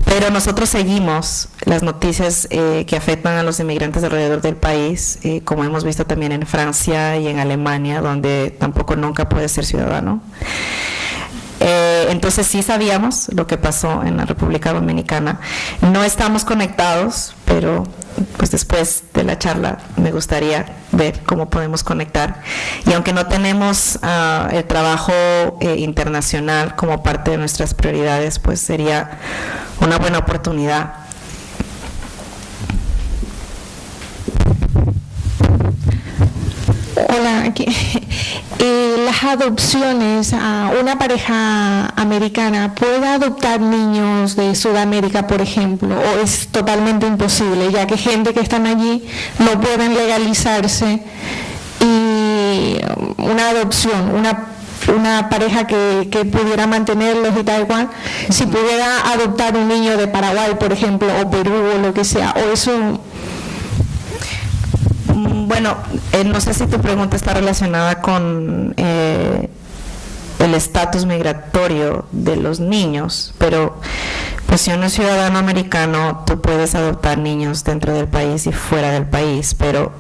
pero nosotros seguimos las noticias que afectan a los inmigrantes alrededor del país, como hemos visto también en Francia y en Alemania, donde tampoco nunca puedes ser ciudadano. Entonces sí sabíamos lo que pasó en la República Dominicana. No estamos conectados, pero pues después de la charla me gustaría ver cómo podemos conectar. Y aunque no tenemos el trabajo internacional como parte de nuestras prioridades, pues sería una buena oportunidad. Hola, aquí. La las adopciones, una pareja americana puede adoptar niños de Sudamérica, por ejemplo, o es totalmente imposible, ya que gente que están allí no pueden legalizarse, y una adopción, una pareja que pudiera mantenerlos y tal cual, si pudiera adoptar un niño de Paraguay, por ejemplo, o Perú, o lo que sea, o eso... Bueno, no sé si tu pregunta está relacionada con el estatus migratorio de los niños, pero pues si uno es ciudadano americano, tú puedes adoptar niños dentro del país y fuera del país, pero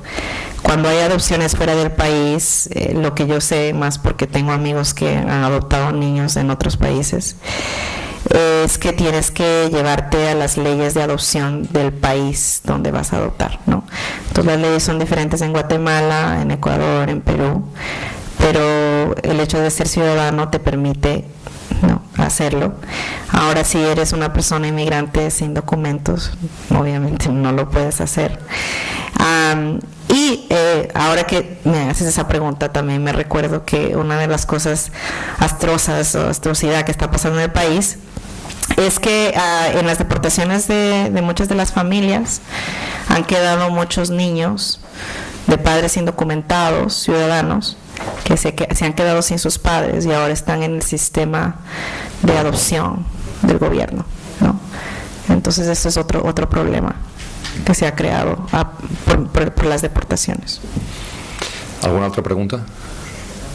cuando hay adopciones fuera del país, lo que yo sé, más porque tengo amigos que han adoptado niños en otros países, es que tienes que llevarte a las leyes de adopción del país donde vas a adoptar, ¿no? Entonces las leyes son diferentes en Guatemala, en Ecuador, en Perú, pero el hecho de ser ciudadano te permite, ¿no?, hacerlo. Ahora, si eres una persona inmigrante sin documentos, obviamente no lo puedes hacer. Ahora que me haces esa pregunta, también me recuerdo que una de las cosas atrocidad que está pasando en el país es que en las deportaciones de muchas de las familias han quedado muchos niños de padres indocumentados, ciudadanos, que se han quedado sin sus padres y ahora están en el sistema de adopción del gobierno, ¿no? Entonces eso es otro problema que se ha creado por las deportaciones. ¿Alguna otra pregunta?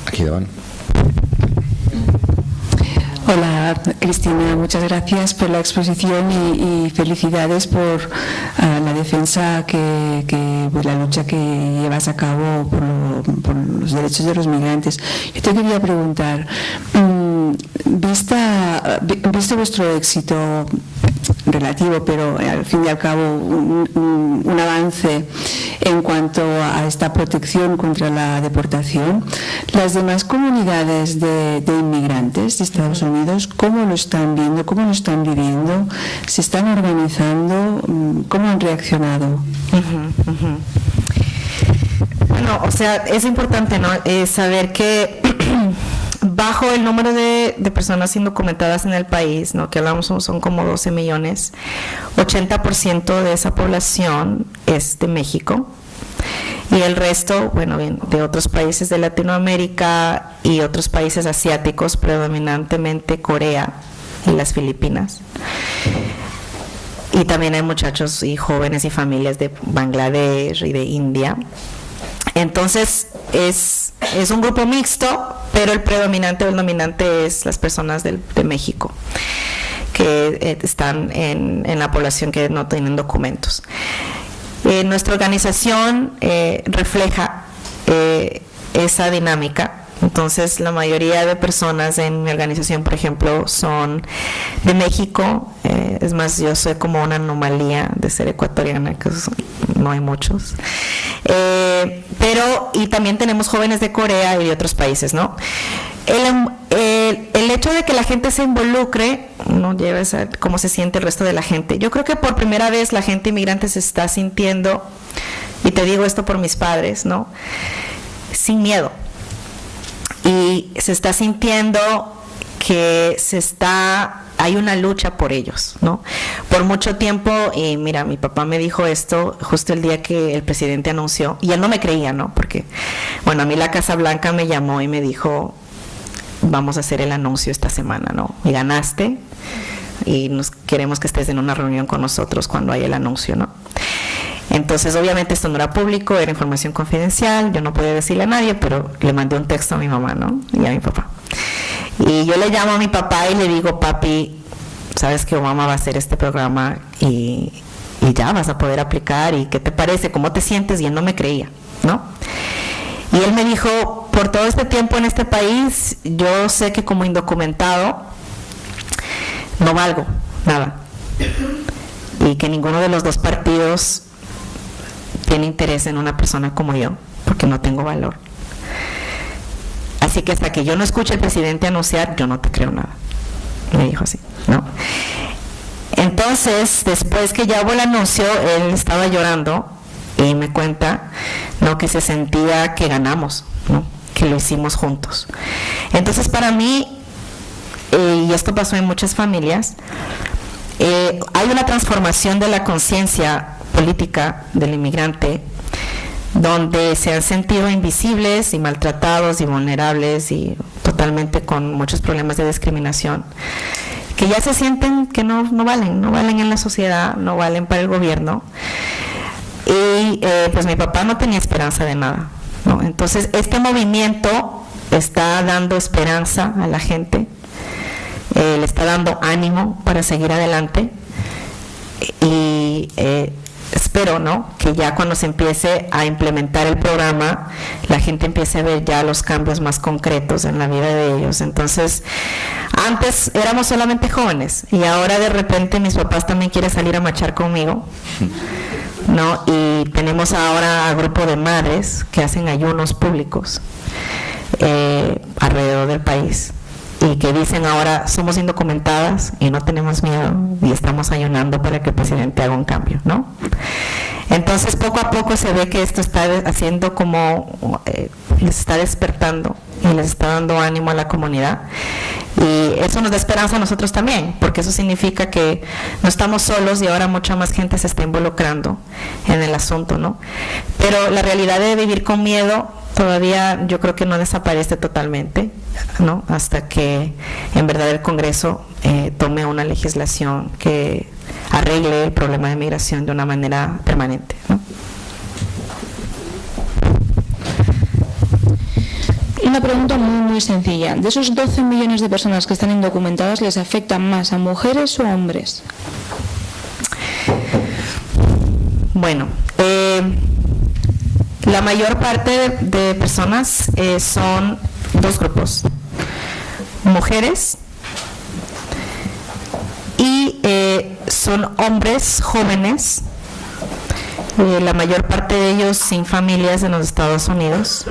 Aquí davant. Hola Cristina, muchas gracias por la exposición y felicidades por la defensa por la lucha que llevas a cabo por los derechos de los migrantes. Yo te quería preguntar, visto vuestro éxito relativo, pero al fin y al cabo un avance en cuanto a esta protección contra la deportación, las demás comunidades de inmigrantes de Estados Unidos, ¿cómo lo están viendo? ¿Cómo lo están viviendo? ¿Se están organizando? ¿Cómo han reaccionado? Bueno, o sea, es importante, ¿no?, saber que bajo el número de personas indocumentadas en el país, ¿no?, que hablamos son como 12 millones, 80% de esa población es de México y el resto, bueno, bien, de otros países de Latinoamérica y otros países asiáticos, predominantemente Corea y las Filipinas. Y también hay muchachos y jóvenes y familias de Bangladesh y de India. Entonces es un grupo mixto, pero el predominante o el dominante es las personas de México, que están en la población que no tienen documentos. Nuestra organización refleja esa dinámica. Entonces la mayoría de personas en mi organización, por ejemplo, son de México. Es más, yo soy como una anomalía de ser ecuatoriana, que no hay muchos. Y también tenemos jóvenes de Corea y de otros países, ¿no? El hecho de que la gente se involucre no lleva a saber cómo se siente el resto de la gente. Yo creo que por primera vez la gente inmigrante se está sintiendo, y te digo esto por mis padres, ¿no?, sin miedo. Y se está sintiendo que hay una lucha por ellos, ¿no? Por mucho tiempo, y mira, mi papá me dijo esto justo el día que el presidente anunció, y él no me creía, ¿no? Porque, bueno, a mí la Casa Blanca me llamó y me dijo, vamos a hacer el anuncio esta semana, ¿no? Y ganaste, y queremos que estés en una reunión con nosotros cuando haya el anuncio, ¿no? Entonces, obviamente esto no era público, era información confidencial, yo no podía decirle a nadie, pero le mandé un texto a mi mamá, ¿no?, y a mi papá. Y yo le llamo a mi papá y le digo, papi, sabes que Obama va a hacer este programa y ya vas a poder aplicar, y ¿qué te parece? ¿Cómo te sientes? Y él no me creía, ¿no? Y él me dijo, por todo este tiempo en este país, yo sé que como indocumentado no valgo nada, y que ninguno de los dos partidos tiene interés en una persona como yo, porque no tengo valor. Así que hasta que yo no escuche al presidente anunciar, yo no te creo nada. Me dijo así, ¿no? Entonces, después que ya hubo el anuncio, él estaba llorando y me cuenta, ¿no?, que se sentía que ganamos, ¿no? que lo hicimos juntos. Entonces, para mí, y esto pasó en muchas familias, hay una transformación de la conciencia política del inmigrante, donde se han sentido invisibles y maltratados y vulnerables y totalmente con muchos problemas de discriminación, que ya se sienten que no valen en la sociedad, no valen para el gobierno. Y pues mi papá no tenía esperanza de nada, ¿no? Entonces este movimiento está dando esperanza a la gente, le está dando ánimo para seguir adelante, y espero, ¿no?, que ya cuando se empiece a implementar el programa, la gente empiece a ver ya los cambios más concretos en la vida de ellos. Entonces, antes éramos solamente jóvenes y ahora de repente mis papás también quieren salir a marchar conmigo, ¿no? Y tenemos ahora a grupo de madres que hacen ayunos públicos alrededor del país, y que dicen ahora somos indocumentadas y no tenemos miedo y estamos ayunando para que el presidente haga un cambio, ¿no? Entonces poco a poco se ve que esto está haciendo como les está despertando y les está dando ánimo a la comunidad, y eso nos da esperanza a nosotros también, porque eso significa que no estamos solos y ahora mucha más gente se está involucrando en el asunto, ¿no? Pero la realidad de vivir con miedo todavía yo creo que no desaparece totalmente, ¿no?, hasta que en verdad el Congreso tome una legislación que arregle el problema de migración de una manera permanente, ¿no? Una pregunta muy sencilla. De esos 12 millones de personas que están indocumentadas, ¿les afecta más a mujeres o a hombres? Bueno, la mayor parte de personas son dos grupos: mujeres y son hombres jóvenes, la mayor parte de ellos sin familias en los Estados Unidos,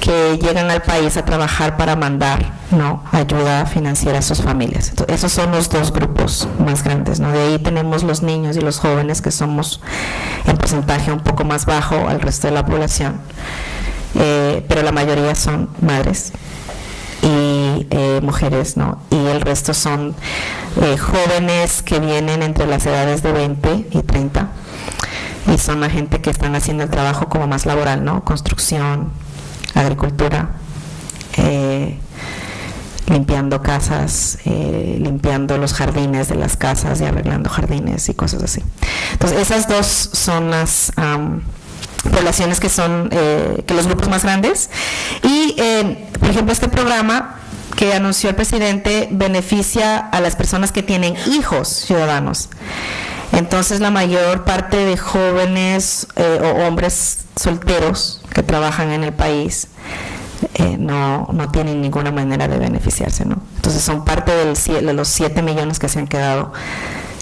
que llegan al país a trabajar para mandar, ¿no?, ayuda financiera a sus familias. Entonces, esos son los dos grupos más grandes, ¿no? De ahí tenemos los niños y los jóvenes, que somos en porcentaje un poco más bajo al resto de la población, pero la mayoría son madres y mujeres, ¿no? Y el resto son jóvenes que vienen entre las edades de 20 y 30, y son la gente que están haciendo el trabajo como más laboral, ¿no? Construcción, agricultura, limpiando casas, limpiando los jardines de las casas y arreglando jardines y cosas así. Entonces esas dos son las poblaciones que son que los grupos más grandes. Y por ejemplo, este programa que anunció el presidente beneficia a las personas que tienen hijos ciudadanos. Entonces la mayor parte de jóvenes o hombres solteros que trabajan en el país no tienen ninguna manera de beneficiarse, ¿no? Entonces son parte de los 7 millones que se han quedado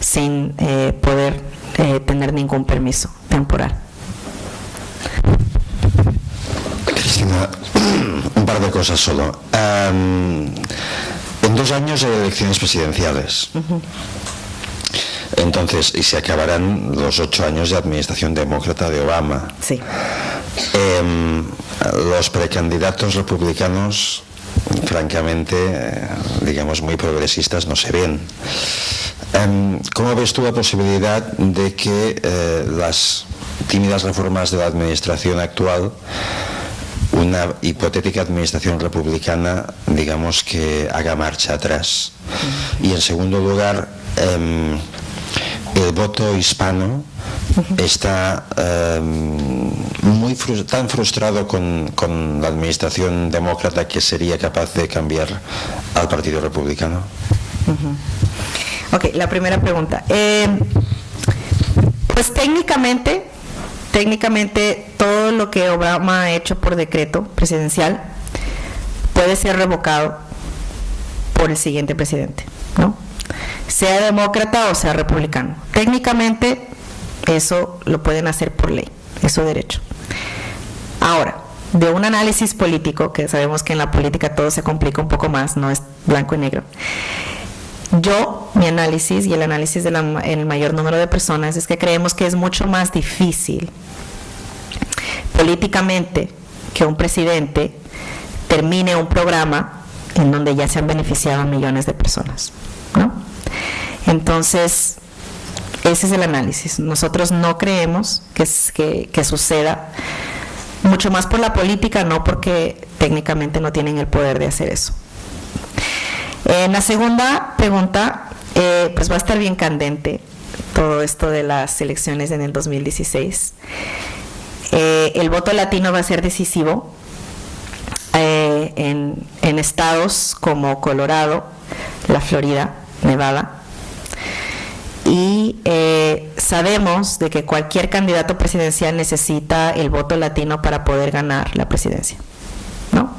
sin poder tener ningún permiso temporal. Cristina, un par de cosas solo. En 2 años hay elecciones presidenciales. Entonces, y se acabarán los 8 años de administración demócrata de Obama. Sí. Los precandidatos republicanos, francamente, digamos, muy progresistas, no se ven. ¿Cómo ves tú la posibilidad de que las tímidas reformas de la administración actual, una hipotética administración republicana, digamos, que haga marcha atrás? Y en segundo lugar, el voto hispano está tan frustrado con la administración demócrata que sería capaz de cambiar al Partido Republicano. Ok, la primera pregunta. Pues técnicamente todo lo que Obama ha hecho por decreto presidencial puede ser revocado por el siguiente presidente, ¿no? Sea demócrata o sea republicano. Técnicamente eso lo pueden hacer por ley, es su derecho. Ahora, de un análisis político, que sabemos que en la política todo se complica un poco más, no es blanco y negro. Mi análisis y el análisis del mayor número de personas es que creemos que es mucho más difícil políticamente que un presidente termine un programa en donde ya se han beneficiado a millones de personas, ¿no? Entonces, ese es el análisis. Nosotros no creemos que suceda, mucho más por la política, no porque técnicamente no tienen el poder de hacer eso. En la segunda pregunta, pues va a estar bien candente todo esto de las elecciones en el 2016. El voto latino va a ser decisivo en estados como Colorado, la Florida, Nevada. Y sabemos de que cualquier candidato presidencial necesita el voto latino para poder ganar la presidencia, ¿no?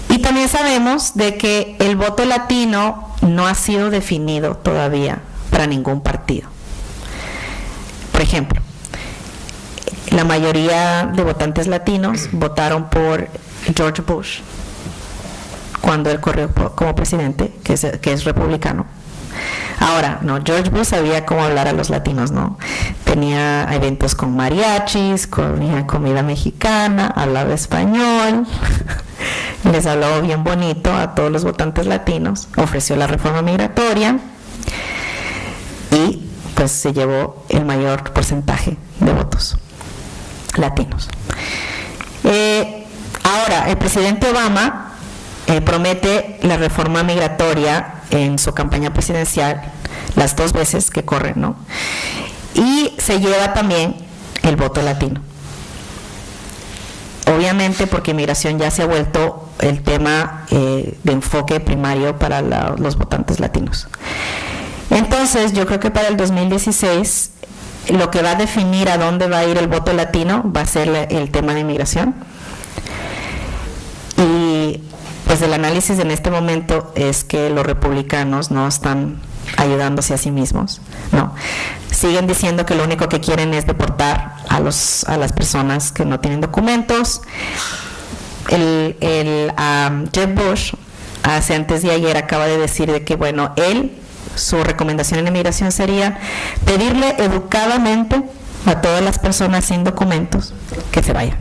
Y también sabemos de que el voto latino no ha sido definido todavía para ningún partido. Por ejemplo, la mayoría de votantes latinos votaron por George Bush cuando él corrió como presidente, que es republicano. Ahora, no, George Bush sabía cómo hablar a los latinos, ¿no? Tenía eventos con mariachis, comía comida mexicana, hablaba español, les habló bien bonito a todos los votantes latinos, ofreció la reforma migratoria y pues se llevó el mayor porcentaje de votos latinos. Ahora, el presidente Obama promete la reforma migratoria en su campaña presidencial las 2 veces que corre, ¿no? Y se lleva también el voto latino. Obviamente porque inmigración ya se ha vuelto el tema de enfoque primario para los votantes latinos. Entonces, yo creo que para el 2016 lo que va a definir a dónde va a ir el voto latino va a ser el tema de inmigración. Y pues el análisis en este momento es que los republicanos no están ayudándose a sí mismos, no. Siguen diciendo que lo único que quieren es deportar a las personas que no tienen documentos. Jeb Bush, antes de ayer, acaba de decir de que, bueno, su recomendación en inmigración sería pedirle educadamente a todas las personas sin documentos que se vayan.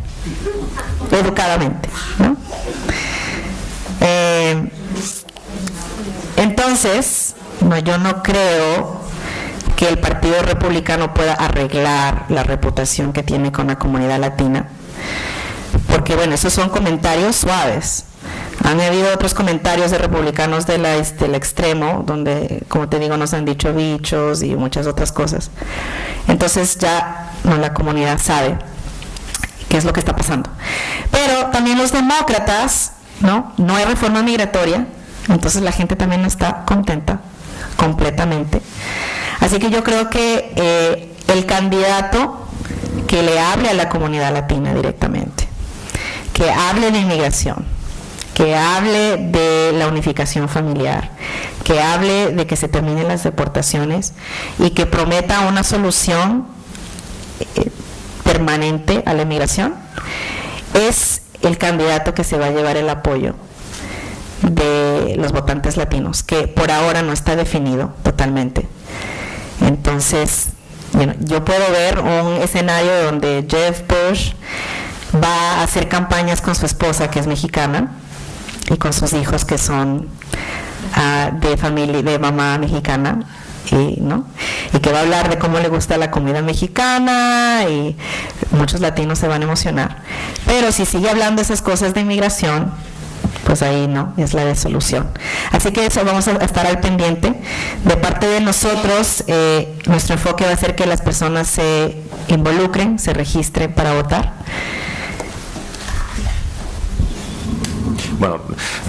Educadamente, ¿no? Entonces, yo no creo que el Partido Republicano pueda arreglar la reputación que tiene con la comunidad latina, porque bueno, esos son comentarios suaves. Han habido otros comentarios de republicanos del extremo, donde, como te digo, nos han dicho bichos y muchas otras cosas. Entonces ya la comunidad sabe qué es lo que está pasando. Pero también los demócratas, no hay reforma migratoria, entonces la gente también no está contenta completamente. Así que yo creo que el candidato que le hable a la comunidad latina directamente, que hable de inmigración, que hable de la unificación familiar, que hable de que se terminen las deportaciones y que prometa una solución permanente a la inmigración, es el candidato que se va a llevar el apoyo de los votantes latinos, que por ahora no está definido totalmente. Entonces, bueno, yo puedo ver un escenario donde Jeb Bush va a hacer campañas con su esposa, que es mexicana, y con sus hijos, que son de familia, de mamá mexicana, y que va a hablar de cómo le gusta la comida mexicana, y muchos latinos se van a emocionar. Pero si sigue hablando esas cosas de inmigración, pues ahí no, es la desolución. Así que eso vamos a estar al pendiente. De parte de nosotros, nuestro enfoque va a ser que las personas se involucren, se registren para votar. Bueno,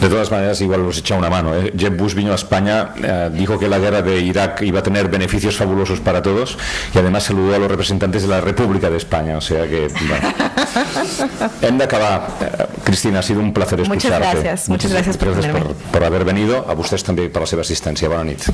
de todas maneras, igual os echa una mano. Jeb Bush vino a España, dijo que la guerra de Irak iba a tener beneficios fabulosos para todos y además saludó a los representantes de la República de España. O sea que, bueno. Hem d'acabar. Cristina, ha sido un placer escucharte. Muchas gracias por tenerme. Por haber venido. A vostès també per la seva assistència. Bona nit.